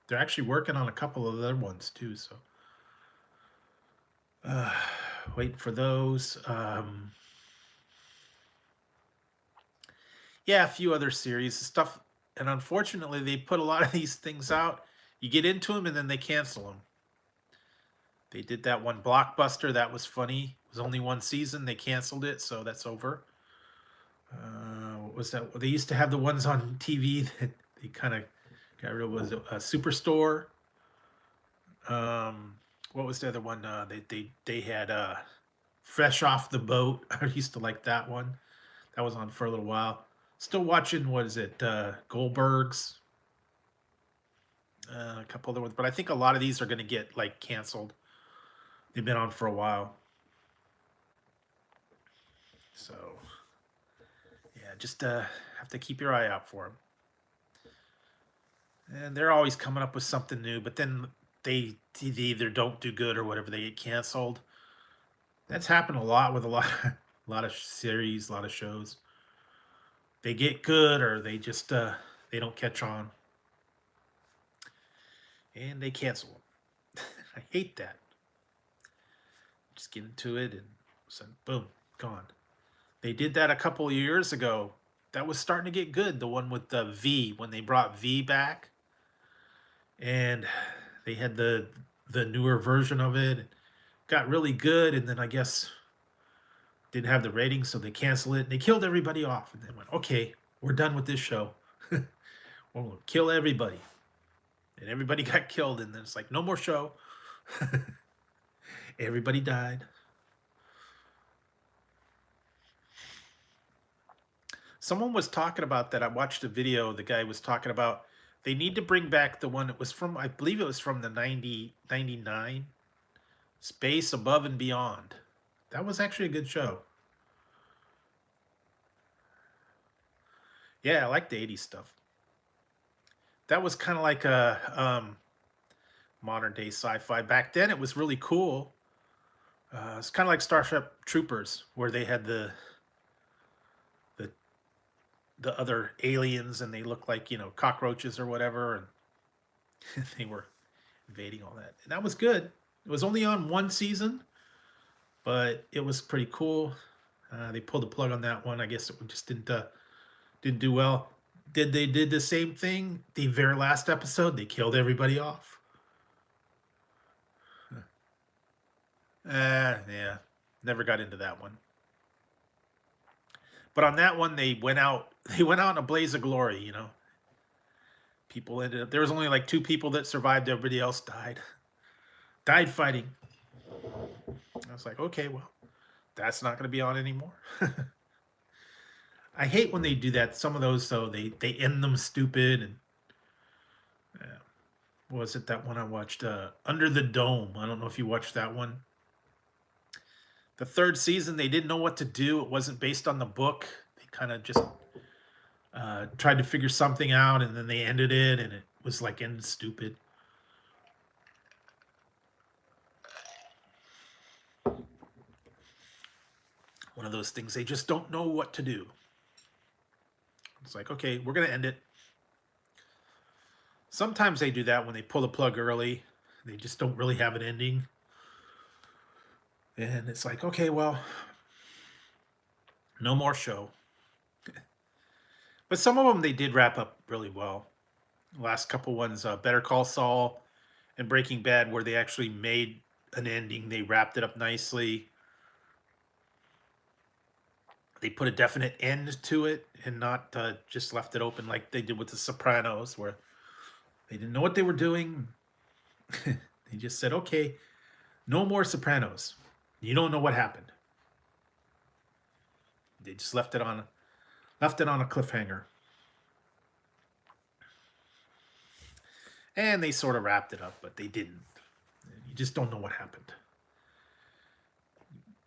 they're actually working on a couple of other ones too, so uh, waiting for those. Yeah, a few other series stuff, and unfortunately, they put a lot of these things out. You get into them, and then they cancel them. They did that one blockbuster that was funny. It was only one season. They canceled it, so that's over. What was that? They used to have the ones on TV that they kind of got rid of. Was a Superstore? What was the other one? They had Fresh Off the Boat. I used to like that one. That was on for a little while. Still watching. What is it? Goldberg's. A couple other ones, but I think a lot of these are going to get like canceled. They've been on for a while, so yeah, just have to keep your eye out for them. And they're always coming up with something new, but then they either don't do good or whatever, they get canceled. That's happened a lot with a lot of series, a lot of shows. They get good or they just they don't catch on, and they cancel them. I hate that. Just get into it and boom, gone. They did that a couple of years ago. That was starting to get good. The one with the V, when they brought V back, and they had the newer version of it. It got really good, and then I guess didn't have the ratings, so they canceled it. And they killed everybody off, and they went, "Okay, we're done with this show. We'll kill everybody." And everybody got killed, and then it's like, no more show. Everybody died. Someone was talking about that. I watched a video. The guy was talking about they need to bring back the one that was from, I believe it was from the 99 Space Above and Beyond. That was actually a good show. Yeah, I like the 80s stuff. That was kind of like a modern day sci-fi. Back then it was really cool. It's kind of like Starship Troopers, where they had the the other aliens and they looked like, cockroaches or whatever, and they were invading all that. And that was good. It was only on one season, but it was pretty cool. They pulled the plug on that one. I guess it just didn't do well. Did the same thing the very last episode? They killed everybody off. Yeah, never got into that one. But on that one, they went out. They went out in a blaze of glory. People ended up. There was only like two people that survived. Everybody else died fighting. I was like, okay, well, that's not going to be on anymore. I hate when they do that. Some of those, though, they end them stupid. And what was it that one I watched? Under the Dome. I don't know if you watched that one. The third season, they didn't know what to do. It wasn't based on the book. They kind of just tried to figure something out, and then they ended it, and it was like ended stupid. One of those things they just don't know what to do. It's like, okay, we're gonna end it. Sometimes they do that when they pull the plug early. They just don't really have an ending. And it's like, okay, well, no more show. But some of them they did wrap up really well. The last couple ones, Better Call Saul and Breaking Bad, where they actually made an ending. They wrapped it up nicely. They put a definite end to it and not just left it open like they did with The Sopranos, where they didn't know what they were doing. They just said, okay, no more Sopranos. You don't know what happened. They just left it on a cliffhanger. And they sort of wrapped it up, but they didn't. You just don't know what happened.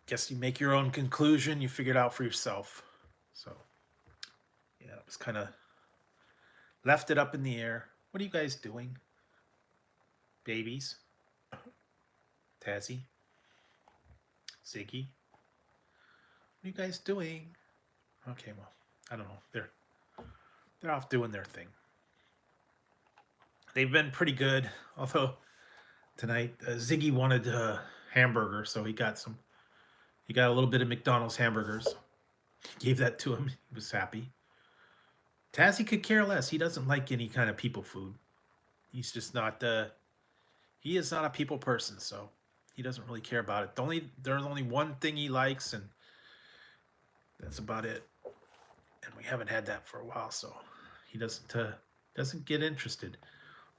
Guess you make your own conclusion. You figure it out for yourself. So, yeah, it was kind of left it up in the air. What are you guys doing? Babies? Tazzy? Ziggy? What are you guys doing? Okay, well, I don't know. They're off doing their thing. They've been pretty good, although tonight Ziggy wanted a hamburger, so he got a little bit of McDonald's hamburgers. Gave that to him. He was happy. Tazzy could care less. He doesn't like any kind of people food. He's just not. He is not a people person, so he doesn't really care about it. There's only one thing he likes, and that's about it. And we haven't had that for a while, so he doesn't get interested.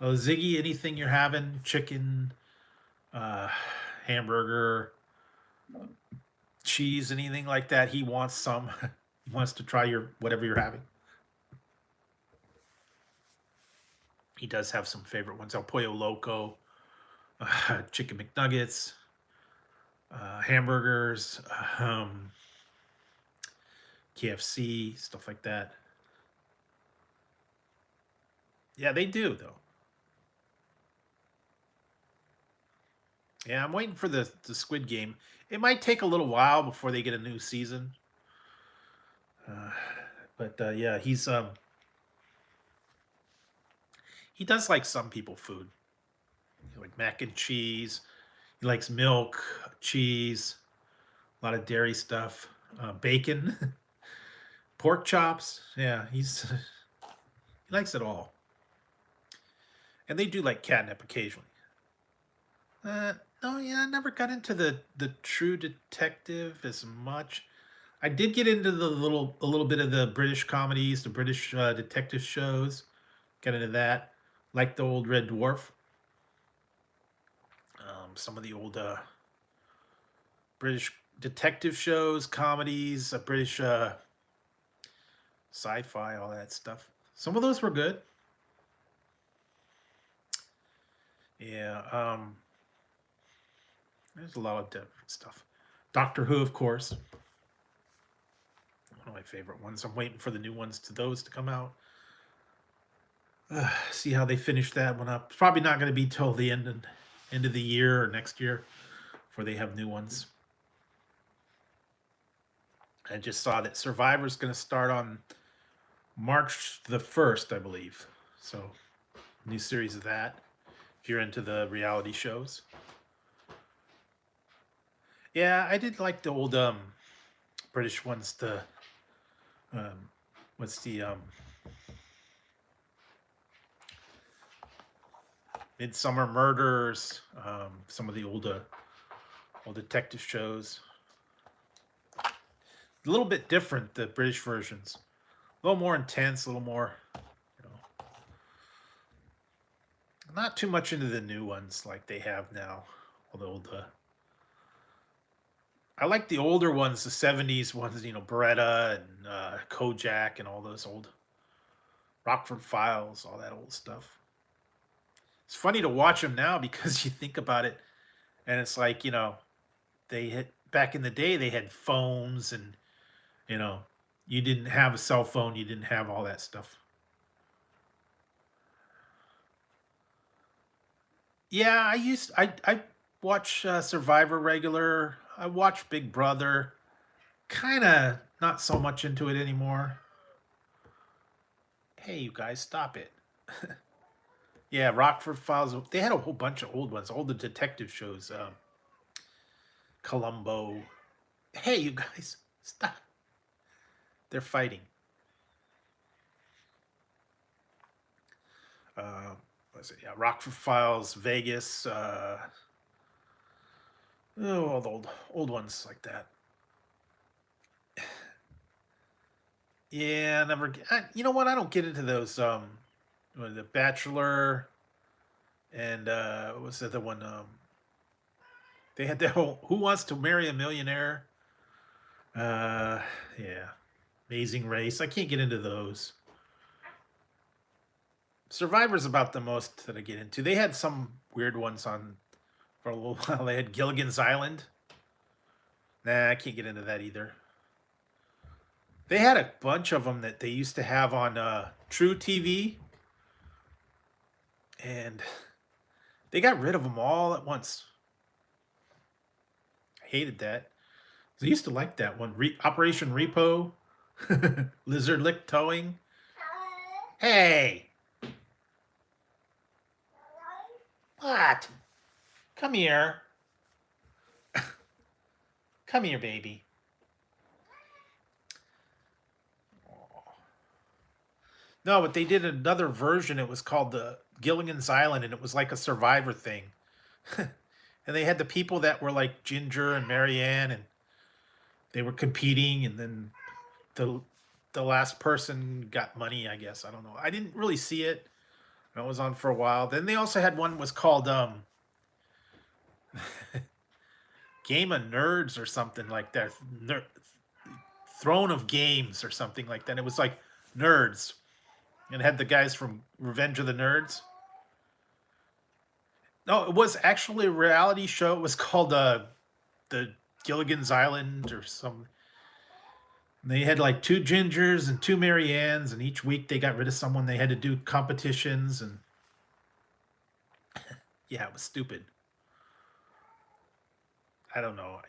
Ziggy, anything you're having, chicken, hamburger, cheese, anything like that, he wants some. He wants to try whatever you're having. He does have some favorite ones: El Pollo Loco, chicken McNuggets, hamburgers, KFC, stuff like that. Yeah, they do though. Yeah, I'm waiting for the Squid Game. It might take a little while before they get a new season. But yeah, he does like some people food. Like mac and cheese. He likes milk, cheese, a lot of dairy stuff, bacon, pork chops. Yeah, he likes it all. And they do like catnip occasionally. No, yeah, I never got into the True Detective as much. I did get into a little bit of the British comedies, the British detective shows. Get into that, like the old Red Dwarf. Some of the old British detective shows, comedies, British sci-fi, all that stuff. Some of those were good. Yeah, there's a lot of different stuff. Doctor Who, of course, one of my favorite ones. I'm waiting for the new ones to come out. See how they finish that one up. It's probably not going to be till the end of the year or next year before they have new ones. I just saw that Survivor's going to start on March the 1st, I believe. So, new series of that, if you're into the reality shows. Yeah, I did like the old British ones. What's the Midsummer Murders, some of the old detective shows. A little bit different, the British versions. A little more intense, a little more, not too much into the new ones like they have now. Although I like the older ones, the 70s ones, Beretta and Kojak and all those old Rockford Files, all that old stuff. It's funny to watch them now because you think about it, and it's like, they hit back in the day they had phones, and you know, you didn't have a cell phone, you didn't have all that stuff. Yeah, I watch Survivor regular. I watch Big Brother. Kind of not so much into it anymore. Hey, you guys, stop it. Yeah, Rockford Files. They had a whole bunch of old ones, all the detective shows. Columbo. Hey, you guys, stop. They're fighting. Uh, what's it? Yeah, Rockford Files, Vegas. All the old ones like that. Yeah, never. You know what? I don't get into those. The Bachelor and what was the other one? They had that whole Who Wants to Marry a Millionaire? Uh, yeah, Amazing Race. I can't get into those. Survivor's about the most that I get into. They had some weird ones on for a little while. They had Gilligan's Island. Nah, I can't get into that either. They had a bunch of them that they used to have on True TV, and they got rid of them all at once. I hated that. I used to like that one. Operation Repo, Lizard Lick Towing. Hey, what? Come here. Come here, baby. No, but they did another version. It was called the Gilligan's Island, and it was like a Survivor thing. And they had the people that were like Ginger and Marianne, and they were competing, and then the the last person got money. I guess I don't know. I didn't really see it. It was on for a while. Then they also had one was called Game of Nerds or something like that. Throne of Games or something like that. It was like nerds, and it had the guys from Revenge of the Nerds. No, it was actually a reality show. It was called the Gilligan's Island or some. They had like two Gingers and two Mariannes, and each week they got rid of someone. They had to do competitions, and yeah, it was stupid. I don't know.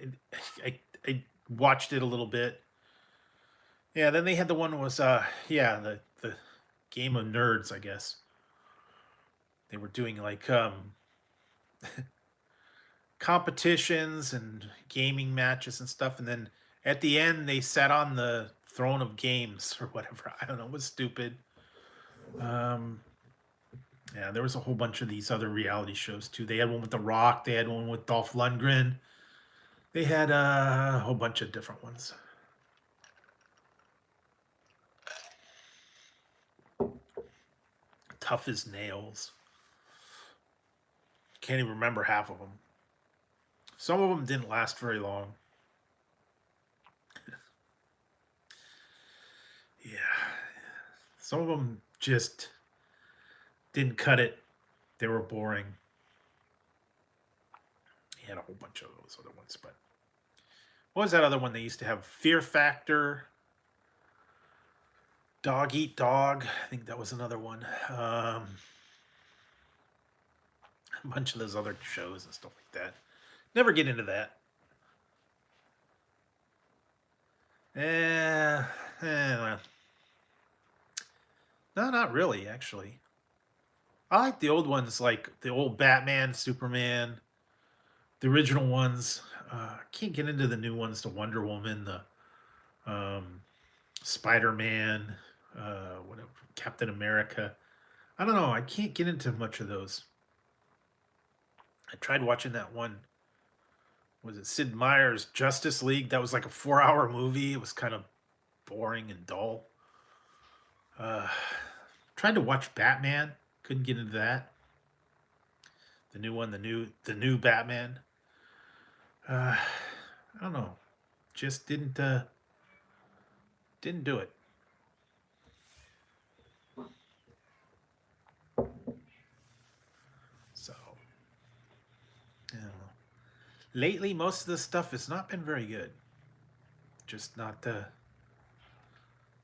I watched it a little bit. Yeah, then they had the one was yeah, the Game of Nerds, I guess. They were doing like competitions and gaming matches and stuff, and then at the end they sat on the throne of games or whatever. I don't know. It was stupid. Um, yeah, there was a whole bunch of these other reality shows too. They had one with The Rock. They had one with Dolph Lundgren. They had a whole bunch of different ones. Tough as nails. Can't even remember half of them. Some of them didn't last very long. Yeah, some of them just didn't cut it. They were boring. He had a whole bunch of those other ones, but what was that other one they used to have? Fear Factor, Dog Eat Dog. I think that was another one. A bunch of those other shows and stuff like that. Never get into that. Well, no, not really, actually. I like the old ones, like the old Batman, Superman, the original ones. Can't get into the new ones, the Wonder Woman, the um, Spider Man, whatever, Captain America. I don't know. I can't get into much of those. I tried watching that one. Was it Sid Meier's Justice League? That was like a 4 hour movie. It was kind of boring and dull. Uh, Tried to watch Batman. Couldn't get into that. The new one, the new Batman. I don't know. Just didn't do it. So I don't know. Lately, most of the stuff has not been very good. Just not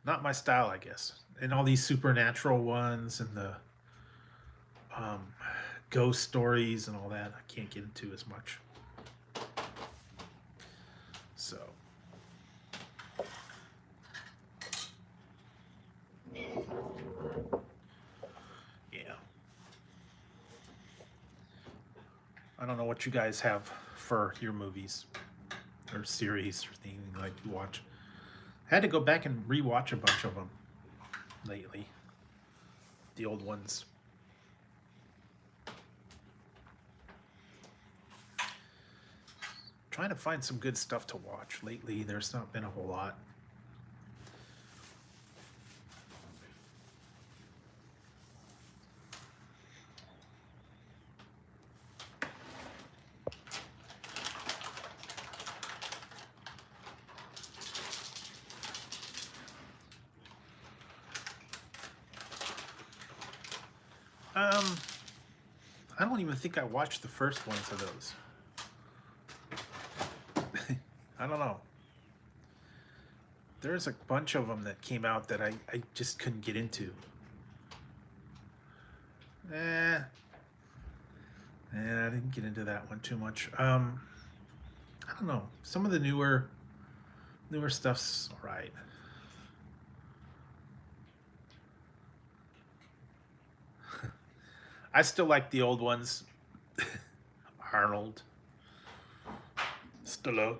my style, I guess. And all these supernatural ones and the um, ghost stories and all that, I can't get into as much. So, yeah. I don't know what you guys have for your movies or series or anything like you watch. I had to go back and rewatch a bunch of them lately. The old ones. Trying to find some good stuff to watch lately. There's not been a whole lot. I don't even think I watched the first ones of those. I don't know. There's a bunch of them that came out that I just couldn't get into. I didn't get into that one too much. I don't know. Some of the newer stuff's alright. I still like the old ones. Arnold. Stallone.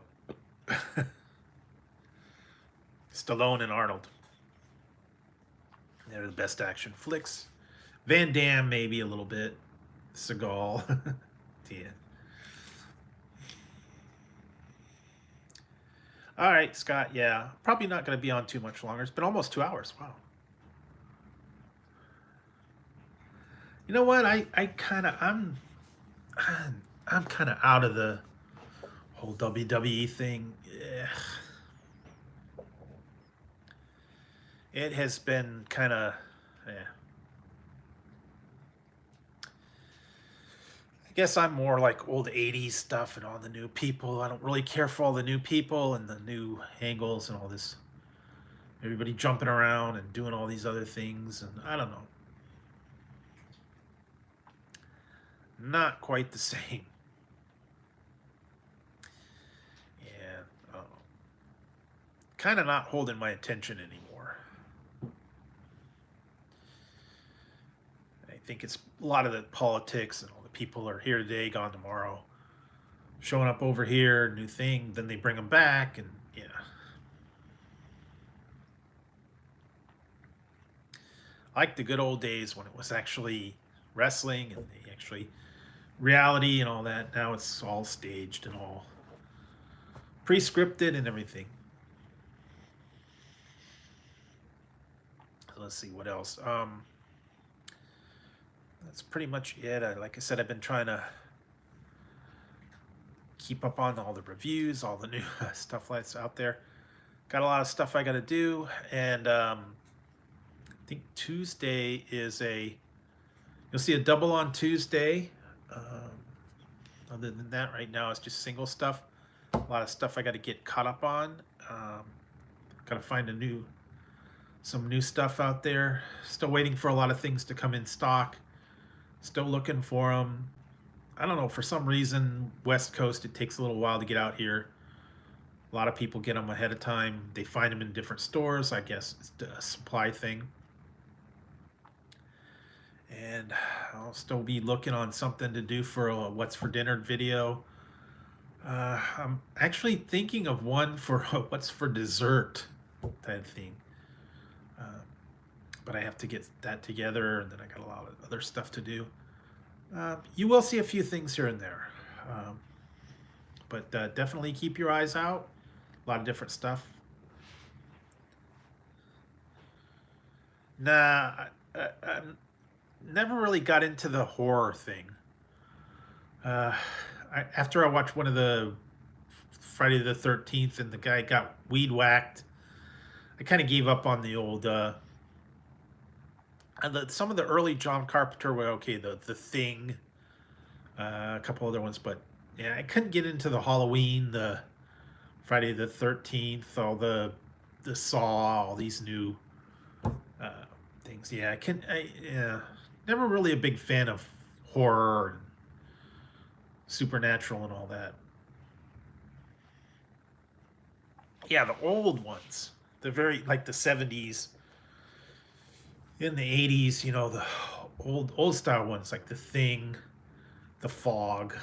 Stallone and Arnold. They're the best action flicks. Van Damme maybe a little bit. Seagal. Yeah. All right, Scott. Yeah, probably not going to be on too much longer. It's been almost 2 hours. Wow. You know what? I'm kind of out of the whole WWE thing. It has been kind of, yeah. I guess I'm more like old 80s stuff and all the new people. I don't really care for all the new people and the new angles and all this. Everybody jumping around and doing all these other things. And I don't know. Not quite the same. Yeah. I don't know. Kind of not holding my attention anymore. I think it's a lot of the politics and all the people are here today, gone tomorrow. Showing up over here, new thing, then they bring them back, and yeah. I like the good old days when it was actually wrestling and they actually reality and all that. Now it's all staged and all pre-scripted and everything. Let's see what else. That's pretty much it. Like I said, I've been trying to keep up on all the reviews, all the new stuff that's out there. Got a lot of stuff I got to do, and I think Tuesday is you'll see a double on Tuesday. Other than that, right now it's just single stuff. A lot of stuff I got to get caught up on. Got to find some new stuff out there. Still waiting for a lot of things to come in stock. Still looking for them. I don't know, for some reason, West Coast, it takes a little while to get out here. A lot of people get them ahead of time. They find them in different stores. I guess it's a supply thing. And I'll still be looking on something to do for a What's for Dinner video. I'm actually thinking of one for What's for Dessert type thing. But I have to get that together, and then I got a lot of other stuff to do. You will see a few things here and there. But definitely keep your eyes out. A lot of different stuff. Nah, I never really got into the horror thing. After I watched one of the Friday the 13th and the guy got weed whacked, I kind of gave up on the old. Some of the early John Carpenter were okay. The Thing, a couple other ones, but Yeah, I couldn't get into the Halloween, the Friday the 13th, all the Saw, all these new uh, things. Yeah, yeah, never really a big fan of horror and supernatural and all that. Yeah, the old ones, the very like the 70s, in the 80s, the old style ones like The Thing, The Fog,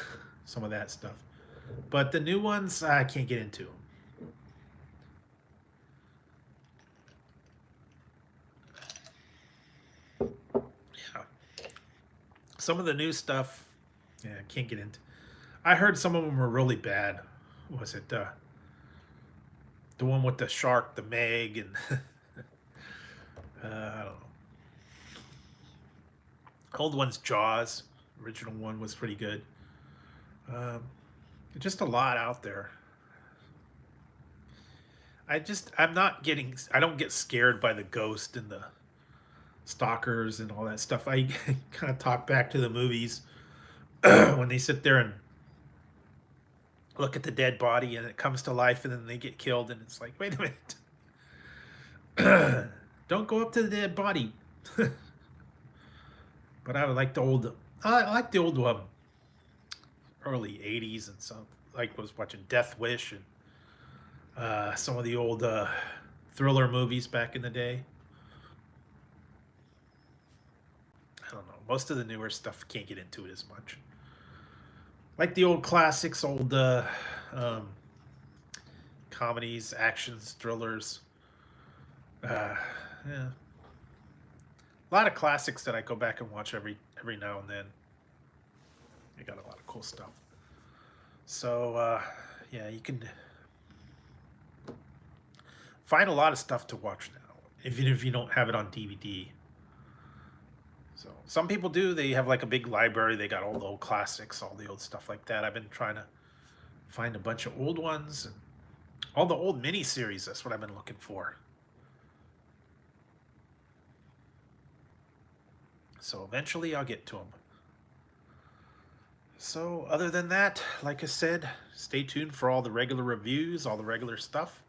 some of that stuff. But the new ones, I can't get into. Yeah, some of the new stuff, yeah, I can't get into. I heard some of them were really bad. Was it the one with the shark, the Meg, and I don't know. Old one's Jaws. Original one was pretty good. Um, just a lot out there. I'm not getting. I don't get scared by the ghost and the stalkers and all that stuff. I kind of talk back to the movies when they sit there and look at the dead body and it comes to life and then they get killed and it's like, wait a minute, don't go up to the dead body. But I would like the old. I like the old early '80s and some. Like was watching Death Wish and some of the old thriller movies back in the day. I don't know. Most of the newer stuff can't get into it as much. Like the old classics, old um, comedies, actions, thrillers. Yeah, a lot of classics that I go back and watch every now and then. They got a lot of cool stuff. So yeah, you can find a lot of stuff to watch now, even if you don't have it on DVD. So some people do. They have like a big library. They got all the old classics, all the old stuff like that. I've been trying to find a bunch of old ones and all the old miniseries. That's what I've been looking for. So eventually I'll get to them. So other than that, like I said, stay tuned for all the regular reviews, all the regular stuff.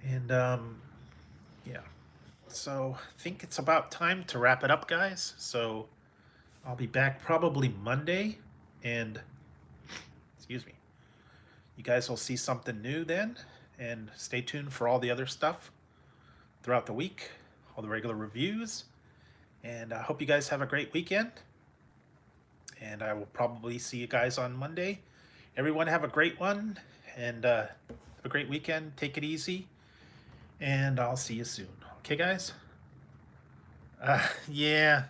And yeah. So I think it's about time to wrap it up, guys. So I'll be back probably Monday. And excuse me. You guys will see something new then. And stay tuned for all the other stuff throughout the week, all the regular reviews. And I hope you guys have a great weekend. And I will probably see you guys on Monday. Everyone have a great one. And have a great weekend. Take it easy. And I'll see you soon. Okay, guys? Yeah.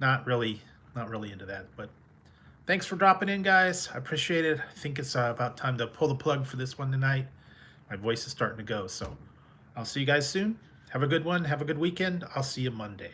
Not really into that. But thanks for dropping in, guys. I appreciate it. I think it's about time to pull the plug for this one tonight. My voice is starting to go. So I'll see you guys soon. Have a good one. Have a good weekend. I'll see you Monday.